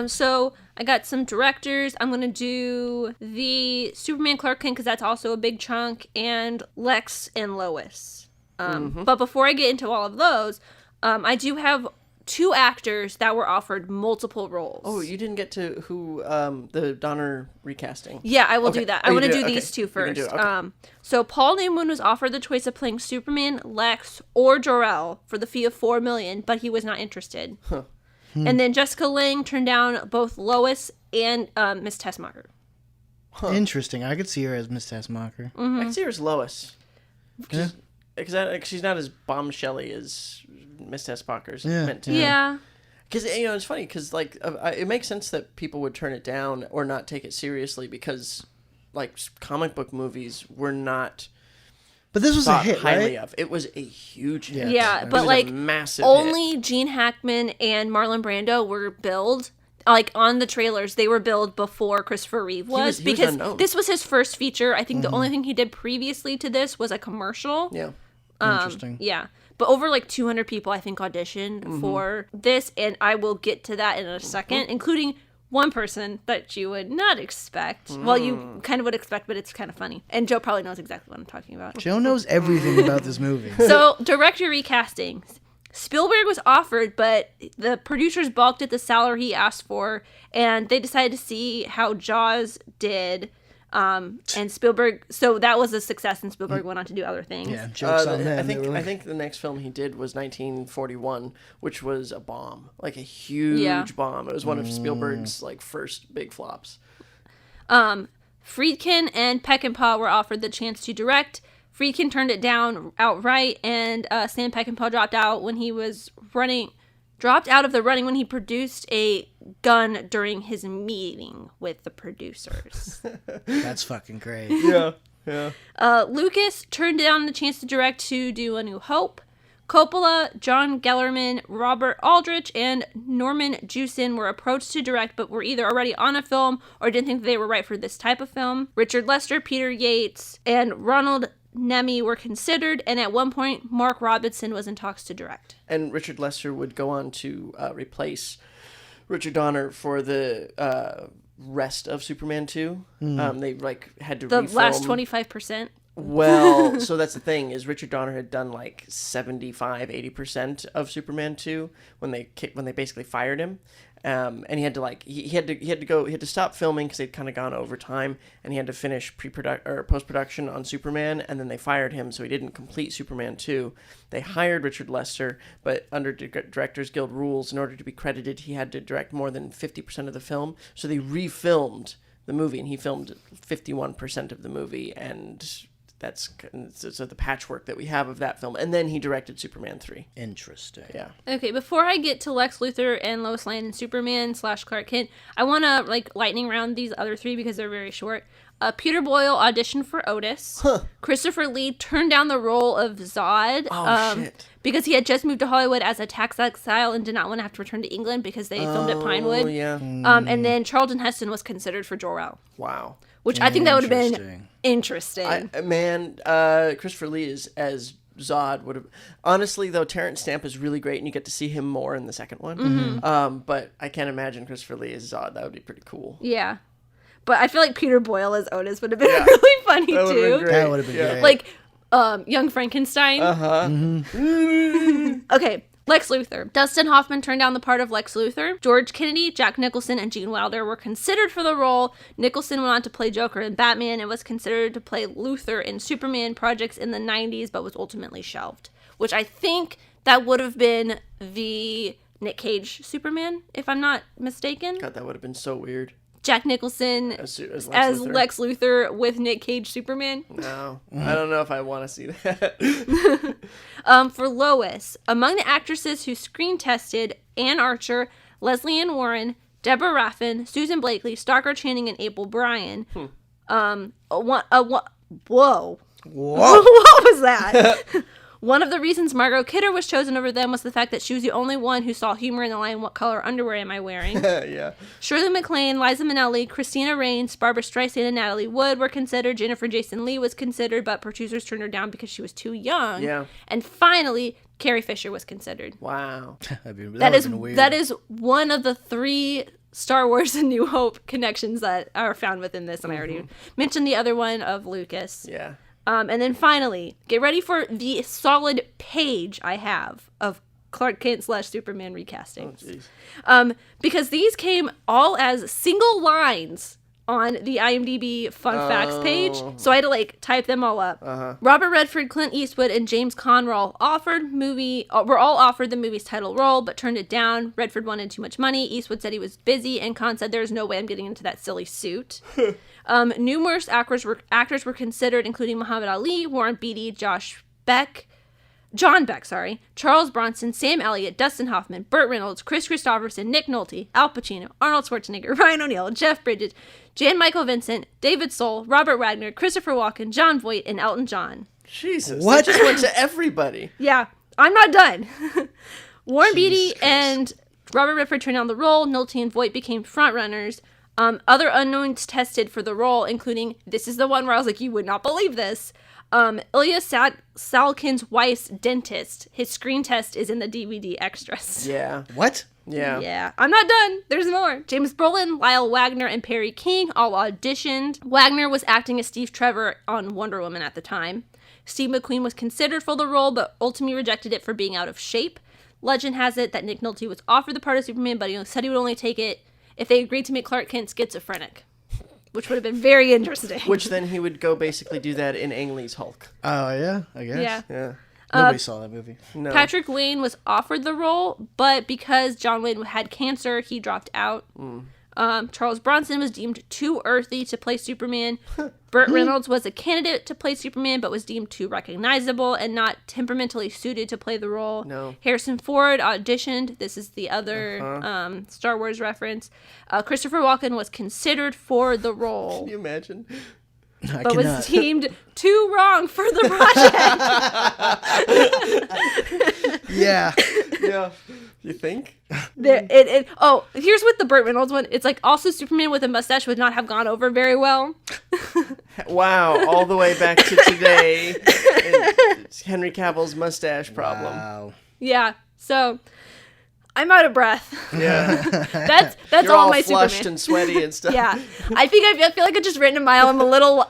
S2: So I got some directors. I'm gonna do the Superman Clark Kent because that's also a big chunk, and Lex and Lois. But before I get into all of those, I do have 2 actors that were offered multiple roles.
S3: Oh, you didn't get to who the Donner recasting.
S2: Yeah, I will
S3: Okay.
S2: do that.
S3: Oh,
S2: I
S3: you
S2: want to
S3: do
S2: do
S3: it. Okay.
S2: these 2
S3: You can
S2: first.
S3: do it. Okay.
S2: So Paul Newman was offered the choice of playing Superman, Lex, or Jor-El for the fee of $4 million, but he was not interested. And then Jessica Lange turned down both Lois and Miss Tessmacher.
S1: Interesting. I could see her as Miss Tessmacher.
S3: I can see her as Lois.
S1: Yeah.
S3: Because she's not as bombshelly as Miss Tessmacher's
S1: Yeah.
S3: meant to.
S2: Yeah.
S3: Because it's funny because like it makes sense that people would turn it down or not take it seriously because like comic book movies were not
S1: But this was a
S3: thought
S1: hit,
S3: highly
S1: right?
S3: of. It was a huge hit.
S2: Yeah,
S3: It
S2: but
S3: was
S2: like
S3: a massive
S2: only
S3: hit.
S2: Gene Hackman and Marlon Brando were billed. Like on the trailers, they were billed before Christopher Reeve was,
S3: he was
S2: because
S3: unknown.
S2: this was his first feature. I think the only thing he did previously to this was a commercial.
S3: Yeah.
S1: Interesting.
S2: Yeah. But over like 200 people, I think, auditioned for this, and I will get to that in a second, including one person that you would not expect. Well, you kind of would expect, but it's kind of funny. And Joe probably knows exactly what I'm talking about.
S1: Joe knows everything about this movie.
S2: So, director recastings. Spielberg was offered, but the producers balked at the salary he asked for, and they decided to see how Jaws did. And Spielberg, so that was a success, and Spielberg went on to do other things.
S1: Yeah, jokes on them.
S3: I think the next film he did was 1941, which was a bomb, like a huge bomb. It was one of Spielberg's like first big flops.
S2: Friedkin and Peckinpah were offered the chance to direct. Friedkin turned it down outright, and Sam Peckinpah dropped out of the running when he produced a gun during his meeting with the producers.
S1: That's fucking great.
S3: Yeah.
S2: Lucas turned down the chance to direct to do A New Hope. Coppola, John Gellerman, Robert Aldrich, and Norman Jewison were approached to direct but were either already on a film or didn't think they were right for this type of film. Richard Lester, Peter Yates, and Ronald Nemi were considered, and at one point, Mark Robinson was in talks to direct.
S3: And Richard Lester would go on to replace Richard Donner for the rest of Superman 2. They like had to
S2: The
S3: refilm.
S2: last 25%.
S3: Well, so that's the thing is Richard Donner had done like 75-80% of Superman 2 when they basically fired him. And he had to like he had to stop filming because they'd kind of gone over time, and he had to finish post production on Superman, and then they fired him, so he didn't complete Superman 2. They hired Richard Lester, but under Directors Guild rules, in order to be credited, he had to direct more than 50% of the film. So they refilmed the movie, and he filmed 51% of the movie, and that's so the patchwork that we have of that film. And then he directed Superman 3.
S1: Interesting.
S3: Yeah.
S2: Okay, before I get to Lex Luthor and Lois Lane and Superman / Clark Kent, I want to like lightning round these other 3 because they're very short. Peter Boyle auditioned for Otis. Christopher Lee turned down the role of Zod.
S3: Shit.
S2: Because he had just moved to Hollywood as a tax exile and did not want to have to return to England because they filmed at Pinewood.
S3: Oh, yeah.
S2: And then Charlton Heston was considered for Jor-El,
S3: Wow.
S2: which I think that would have been
S1: Interesting.
S2: interesting.
S3: Christopher Lee is as Zod would have. Honestly, though, Terrence Stamp is really great, and you get to see him more in the second one. But I can't imagine Christopher Lee as Zod. That would be pretty cool.
S2: Yeah. But I feel like Peter Boyle as Otis would have been really funny
S3: That would have
S2: too.
S3: been great.
S1: That would have been great.
S2: Like Young Frankenstein. Okay, Lex Luthor. Dustin Hoffman turned down the part of Lex Luthor. George Kennedy, Jack Nicholson, and Gene Wilder were considered for the role. Nicholson went on to play Joker in Batman and was considered to play Luthor in Superman projects in the 90s, but was ultimately shelved. Which I think that would have been the Nick Cage Superman, if I'm not mistaken.
S3: God, that would have been so weird.
S2: Jack Nicholson
S3: As Lex
S2: as
S3: Luthor.
S2: Lex Luthor with Nick Cage Superman.
S3: No, I don't know if I want to see that.
S2: For Lois, among the actresses who screen tested, Ann Archer, Leslie Ann Warren, Deborah Raffin, Susan Blakely, Stalker Channing, and Abel Bryan. Whoa.
S1: Whoa.
S2: What was that? One of the reasons Margot Kidder was chosen over them was the fact that she was the only one who saw humor in the line, "What color underwear am I wearing?"
S3: Yeah.
S2: Shirley MacLaine, Liza Minnelli, Christina Rains, Barbara Streisand, and Natalie Wood were considered. Jennifer Jason Leigh was considered, but producers turned her down because she was too young.
S3: Yeah.
S2: And finally, Carrie Fisher was considered.
S3: Wow.
S1: that would
S2: That
S1: have
S2: is
S1: been weird.
S2: that is one of the 3 Star Wars and New Hope connections that are found within this, and I already mentioned the other one of Lucas.
S3: Yeah.
S2: And then finally, get ready for the solid page I have of Clark Kent / Superman recasting.
S3: Oh, jeez.
S2: Because these came all as single lines on the IMDb fun facts page, so I had to like type them all up. Robert Redford, Clint Eastwood, and James Caan were all offered the movie's title role, but turned it down. Redford wanted too much money. Eastwood said he was busy, and Caan said there's no way I'm getting into that silly suit. Numerous actors were considered, including Muhammad Ali, Warren Beatty, John Beck, Charles Bronson, Sam Elliott, Dustin Hoffman, Burt Reynolds, Chris Christopherson, Nick Nolte, Al Pacino, Arnold Schwarzenegger, Ryan O'Neal, Jeff Bridges, Jan Michael Vincent, David Soul, Robert Wagner, Christopher Walken, John Voight, and Elton John.
S3: Jesus.
S1: What?
S3: They just went to everybody.
S2: Yeah, I'm not done. Warren Beatty and Robert Redford turned down the role. Nolte and Voight became frontrunners. Other unknowns tested for the role, including, this is the one where I was like, you would not believe this, Ilya Salkin's wife's dentist. His screen test is in the DVD extras.
S3: Yeah.
S1: What?
S3: Yeah.
S2: Yeah. I'm not done. There's more. James Brolin, Lyle Wagner, and Perry King all auditioned. Wagner was acting as Steve Trevor on Wonder Woman at the time. Steve McQueen was considered for the role, but ultimately rejected it for being out of shape. Legend has it that Nick Nolte was offered the part of Superman, but he said he would only take it if they agreed to make Clark Kent schizophrenic, which would have been very interesting.
S3: Which then he would go basically do that in Ang Lee's Hulk.
S1: Oh, yeah, I guess.
S2: Yeah.
S3: Yeah.
S1: Nobody saw that movie.
S3: No.
S2: Patrick Wayne was offered the role, but because John Wayne had cancer, he dropped out. Charles Bronson was deemed too earthy to play Superman. Burt Reynolds was a candidate to play Superman, but was deemed too recognizable and not temperamentally suited to play the role.
S3: No.
S2: Harrison Ford auditioned. This is the other Star Wars reference. Christopher Walken was considered for the role.
S3: Can you imagine?
S1: I
S2: But
S1: cannot.
S2: was deemed too wrong for the project.
S1: Yeah.
S3: Yeah. You think?
S2: Here's with the Burt Reynolds one. It's like, also Superman with a mustache would not have gone over very well.
S3: Wow. All the way back to today. It's Henry Cavill's mustache problem.
S1: Wow.
S2: Yeah. So I'm out of breath.
S3: Yeah.
S2: That's
S3: You're
S2: all
S3: all
S2: my
S3: flushed
S2: Superman.
S3: and sweaty and stuff.
S2: Yeah. I feel like I just ran a mile. I'm a little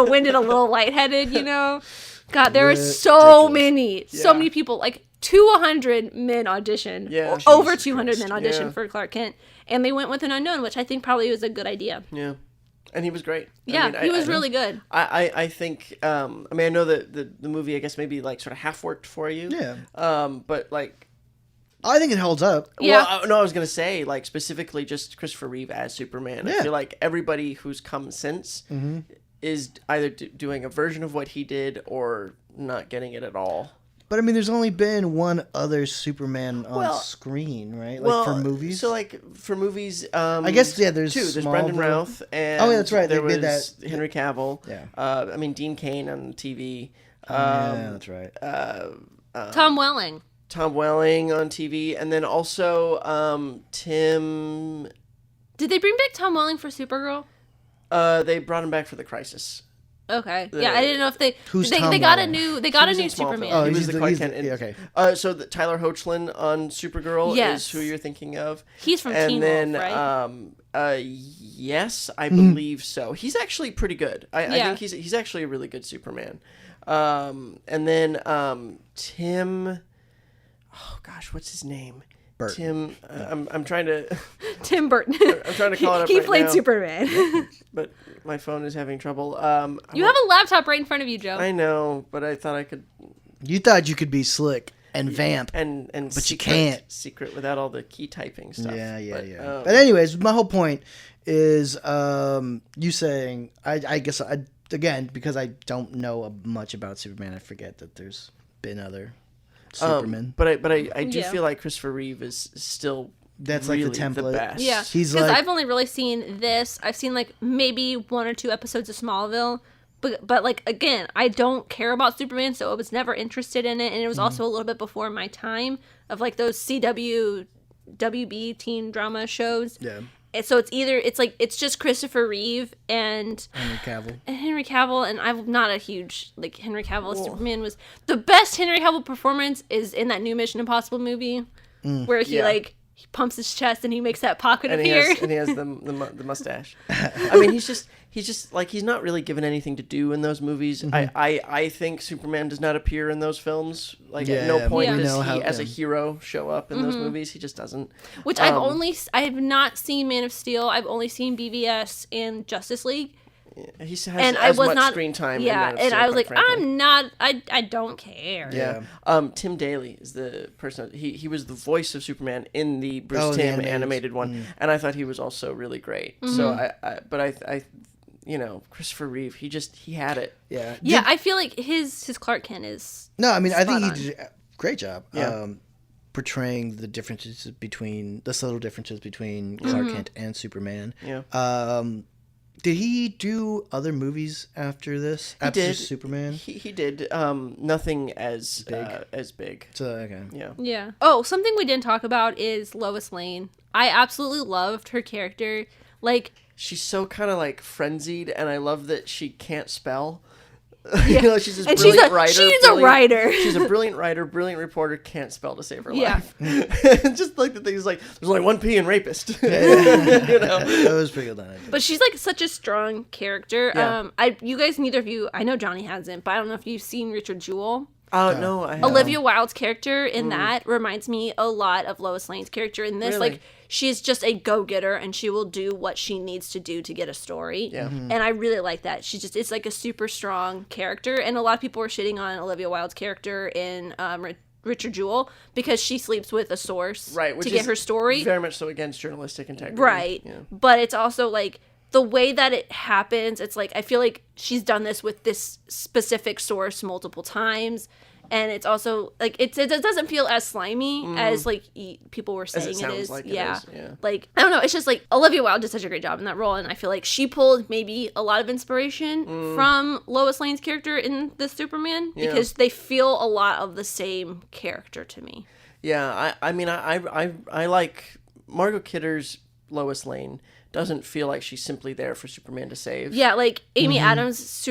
S2: winded, a little lightheaded, you know. God, there are so many people, like 200 men auditioned,
S3: Yeah.
S2: over
S1: Jesus
S2: 200 men
S1: Christ.
S2: auditioned
S3: Yeah.
S2: for Clark Kent, and they went with an unknown, which I think probably was a good idea.
S3: Yeah. And he was great.
S2: Yeah, he was really good.
S3: I think, I know that the movie, I guess, maybe like sort of half worked for you.
S1: Yeah.
S3: But like,
S1: I think it holds up.
S2: Yeah.
S3: well, I was going to say, like, specifically just Christopher Reeve as Superman. I
S1: Yeah.
S3: feel like everybody who's come since is either doing a version of what he did or not getting it at all.
S1: But I mean, there's only been one other Superman on
S3: Well-
S1: screen, right? Like for movies.
S3: So, like, for movies,
S1: I guess there's
S3: two. There's Brendan
S1: Smallville.
S3: Routh, and
S1: Oh, yeah, that's right,
S3: there
S1: they did
S3: was
S1: that.
S3: Henry Cavill.
S1: Yeah.
S3: Dean Cain on TV.
S1: Yeah, that's right.
S2: Tom Welling.
S3: Tom Welling on TV, and then also Tim.
S2: Did they bring back Tom Welling for Supergirl?
S3: They brought him back for the Crisis.
S2: Okay. Yeah, I didn't know if they
S1: Who's
S2: they
S1: Tom
S2: got a
S1: Welling?
S2: new
S3: He was in Smallville.
S2: Superman.
S1: Oh,
S3: he was
S1: he's
S3: the
S1: the-
S3: Clark
S1: he's
S3: Kent.
S1: the- yeah, okay.
S3: So the Tyler Hoechlin on Supergirl
S2: Yes.
S3: is who you're thinking of.
S2: He's from
S3: And
S2: Teen
S3: then,
S2: Wolf, right?
S3: yes, I believe so. He's actually pretty good. I
S2: Yeah.
S3: think he's actually a really good Superman. And then Tim. Oh gosh, what's his name?
S1: Burton.
S3: Tim. I'm trying to.
S2: Tim Burton.
S3: I'm trying to call it up
S2: He
S3: right
S2: played
S3: now,
S2: Superman.
S3: but my phone is having trouble.
S2: You have a laptop right in front of you, Joe.
S3: I know, but I thought I could.
S1: You thought you could be slick and vamp.
S3: And
S1: But you can't.
S3: secret without all the key typing stuff.
S1: Yeah.
S3: But,
S1: But anyways, my whole point is you saying I guess again because I don't know much about Superman, I forget that there's been other Supermen.
S3: But I do
S2: Yeah.
S3: feel like Christopher Reeve is still
S1: That's
S3: really
S1: like the template.
S3: best.
S2: Yeah,
S1: He's
S2: because
S1: like-
S2: I've only really seen this. I've seen like maybe 1 or 2 episodes of Smallville, but like again, I don't care about Superman, so I was never interested in it, and it was also a little bit before my time of like those CW, WB teen drama shows.
S1: Yeah.
S2: And so it's just Christopher Reeve and
S1: Henry Cavill.
S2: and I'm not a huge like Henry Cavill as Superman was the best Henry Cavill performance is in that new Mission Impossible movie where he
S3: Yeah.
S2: he pumps his chest and he makes that pocket
S3: and
S2: appear.
S3: he has the mustache. I mean, he's just like, he's not really given anything to do in those movies. I think Superman does not appear in those films. Like at no point
S2: we
S3: does he, as a hero, show up in those movies. He just doesn't.
S2: Which I have not seen Man of Steel. I've only seen BVS and Justice League.
S3: He has
S2: And
S3: as
S2: I was
S3: much
S2: not
S3: screen time.
S2: Yeah,
S3: in Man of
S2: and
S3: Steel,
S2: I was
S3: quite
S2: like,
S3: frankly.
S2: I'm not. I don't care.
S3: Yeah. Tim Daly is the person. He was the voice of Superman in the Bruce
S1: the
S3: Timm animated one, and I thought he was also really great. So I you know, Christopher Reeve, he had it.
S1: Yeah.
S2: Yeah, I feel like his Clark Kent is.
S1: No, I mean, I think
S2: spot
S1: he did a great job.
S3: Yeah.
S1: Portraying the subtle differences between Clark Kent and Superman.
S3: Yeah.
S1: Did he do other movies after this? After
S3: did.
S1: Superman?
S3: He did. Nothing as big.
S1: So, okay.
S3: Yeah.
S2: Yeah. Oh, something we didn't talk about is Lois Lane. I absolutely loved her character. Like,
S3: She's so kind of like frenzied, and I love that she can't spell.
S2: yeah.
S3: You know, she's this
S2: And
S3: brilliant writer.
S2: She's a writer.
S3: She's a brilliant writer, brilliant reporter, can't spell to save her
S2: Yeah.
S3: life. And just like the thing is like, there's only one P in rapist. You know?
S1: That was pretty good line.
S2: But she's like such a strong character.
S3: Yeah.
S2: You guys, neither of you, I know Johnny hasn't, but I don't know if you've seen Richard Jewell.
S3: Oh, no, I haven't.
S2: Olivia Wilde's character in that reminds me a lot of Lois Lane's character in this.
S3: Really?
S2: Like, she's just a go-getter and she will do what she needs to do to get a story.
S3: Yeah.
S2: And I really like that. It's like a super strong character. And a lot of people were shitting on Olivia Wilde's character in Richard Jewell because she sleeps with a source
S3: Right, which
S2: to get
S3: is
S2: her story.
S3: very much so against journalistic integrity.
S2: Right.
S3: Yeah.
S2: But it's also like the way that it happens, it's like I feel like she's done this with this specific source multiple times. And it's also like it doesn't feel as slimy as like people were saying
S3: it
S2: it
S3: sounds
S2: is.
S3: like it
S2: Yeah.
S3: is, yeah.
S2: Like I don't know. It's just like Olivia Wilde did such a great job in that role, and I feel like she pulled maybe a lot of inspiration from Lois Lane's character in the Superman because they feel a lot of the same character to me.
S3: Yeah, I mean, I like Margot Kidder's Lois Lane. Doesn't feel like she's simply there for Superman to save.
S2: Yeah, like Amy Adams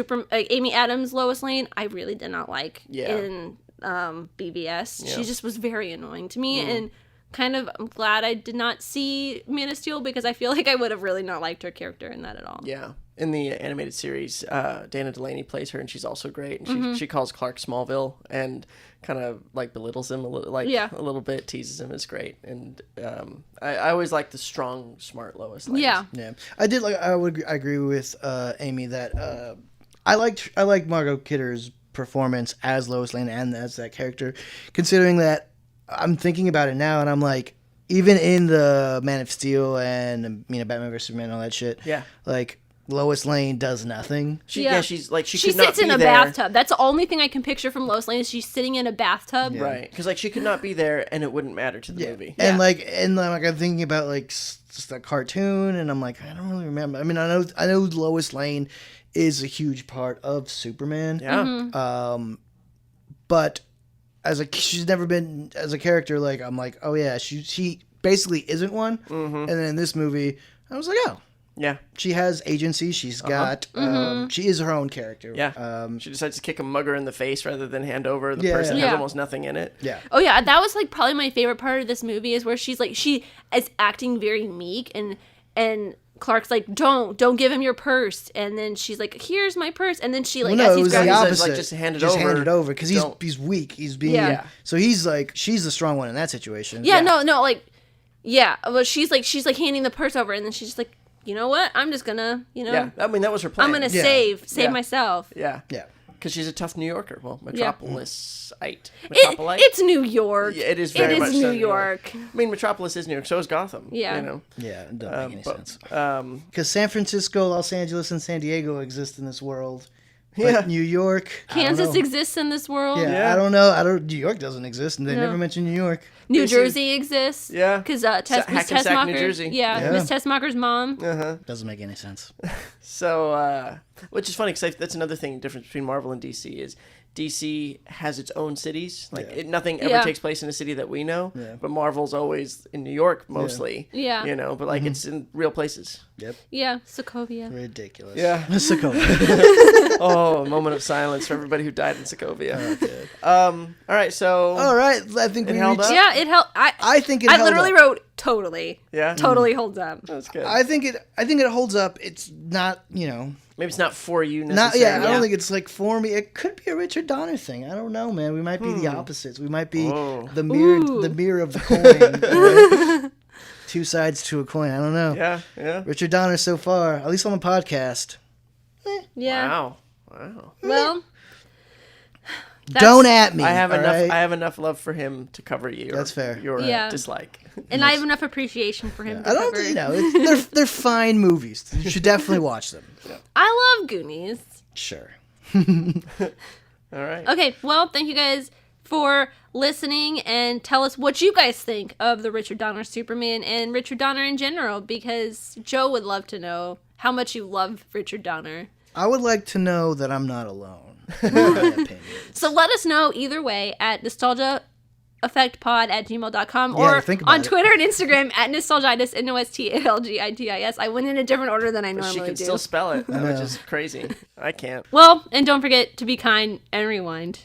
S2: Lois Lane, I really did not like in BVS.
S3: Yeah.
S2: She just was very annoying to me, and kind of I'm glad I did not see Man of Steel because I feel like I would have really not liked her character in that at all.
S3: Yeah. In the animated series, Dana Delaney plays her, and she's also great. And she calls Clark Smallville and kind of like belittles him a little bit, teases him. It's great. And I always like the strong, smart Lois Lane.
S2: Yeah.
S1: Yeah, I agree with Amy that I liked Margot Kidder's performance as Lois Lane and as that character, considering that I'm thinking about it now and I'm like, even in the Man of Steel and Batman vs Superman and all that shit, like Lois Lane does nothing.
S3: She's like she
S2: She
S3: could not
S2: sits in
S3: be
S2: a
S3: there.
S2: bathtub. That's the only thing I can picture from Lois Lane is she's sitting in a bathtub.
S1: Yeah.
S3: Right, because like she could not be there, and it wouldn't matter to the movie.
S1: And like I'm thinking about like just a cartoon, and I'm like, I don't really remember. I mean, I know Lois Lane is a huge part of Superman.
S3: Yeah.
S1: But she's never been as a character. Like I'm like, oh yeah, she basically isn't one. And then in this movie, I was like, oh.
S3: Yeah.
S1: She has agency. She's got. She is her own character.
S3: Yeah. She decides to kick a mugger in the face rather than hand over the person that has almost nothing in it.
S1: Yeah.
S2: Oh yeah, that was like probably my favorite part of this movie is where she is acting very meek and Clark's like, don't give him your purse, and then she's like, here's my purse, and then she like
S1: well, no,
S2: as
S1: it
S2: he's
S1: was the
S2: grabbing
S1: opposite.
S3: like, just hand it over.
S1: Because he's weak. He's being so he's like she's the strong one in that situation.
S2: No, like well she's like handing the purse over, and then she's just like, you know what? I'm just gonna,
S3: Yeah, I mean, that was her plan.
S2: I'm gonna save myself.
S3: Yeah.
S1: Yeah.
S3: Because she's a tough New Yorker. Well, Metropolisite.
S2: It's New York.
S3: Yeah, it is very much
S2: New
S3: so
S2: York.
S3: I mean, Metropolis is New York. So is Gotham.
S2: Yeah.
S3: You know?
S1: Yeah, it doesn't make any sense.
S3: Um,
S1: Because San Francisco, Los Angeles, and San Diego exist in this world. But New York,
S2: Kansas exists in this world.
S1: Yeah, I don't know. New York doesn't exist, and they never mention New York.
S2: New Jersey exists.
S3: Yeah.
S2: Because Miss
S3: Hackensack, New
S2: Tessmacher.
S3: Jersey.
S2: Yeah, Miss Tessmacher's mom.
S1: Doesn't make any sense.
S3: So Which is funny because that's another thing, difference between Marvel and DC is DC has its own cities. Like nothing ever takes place in a city that we know, but Marvel's always in New York mostly.
S2: Yeah.
S3: You know, but like it's in real places.
S1: Yep.
S2: Yeah, Sokovia.
S1: Ridiculous.
S3: Yeah.
S1: Sokovia.
S3: Oh, a moment of silence for everybody who died in Sokovia. All right, so
S1: All right, I think
S3: It
S1: we
S3: held
S1: reached.
S3: up?
S2: Yeah, it helped.
S1: I think it
S2: I
S1: held
S2: literally
S1: up.
S2: wrote totally.
S3: Yeah?
S2: Totally holds up.
S3: that's good.
S1: I think it holds up. It's not,
S3: Maybe it's not for you
S1: not
S3: necessarily.
S1: I don't think it's like for me. It could be a Richard Donner thing. I don't know, man. We might be the opposites. We might be
S3: Whoa.
S1: the mirror of the coin. Right? Two sides to a coin. I don't know.
S3: Yeah.
S1: Richard Donner so far, at least on the podcast.
S2: Yeah.
S3: Wow.
S2: Well,
S1: Don't at me.
S3: I have
S1: all
S3: enough.
S1: right?
S3: I have enough love for him to cover your.
S1: That's fair.
S3: Your
S2: Yeah.
S3: dislike.
S2: and I have enough appreciation for him to
S1: I don't.
S2: cover.
S1: You know, they're fine movies. You should definitely watch them.
S2: I love Goonies.
S1: Sure.
S3: All right.
S2: Okay, well, thank you guys for listening and tell us what you guys think of the Richard Donner Superman and Richard Donner in general, because Joe would love to know how much you love Richard Donner.
S1: I would like to know that I'm not alone. In my opinion.
S2: So let us know either way at nostalgiaaffectpod@gmail.com
S1: Yeah,
S2: or
S1: think about
S2: on
S1: it.
S2: Twitter and Instagram at nostalgitis, NOSTALGITIS. I went in a different order than I
S3: She
S2: normally
S3: can
S2: do.
S3: still spell it, which is crazy. I can't.
S2: Well, and don't forget to be kind and rewind.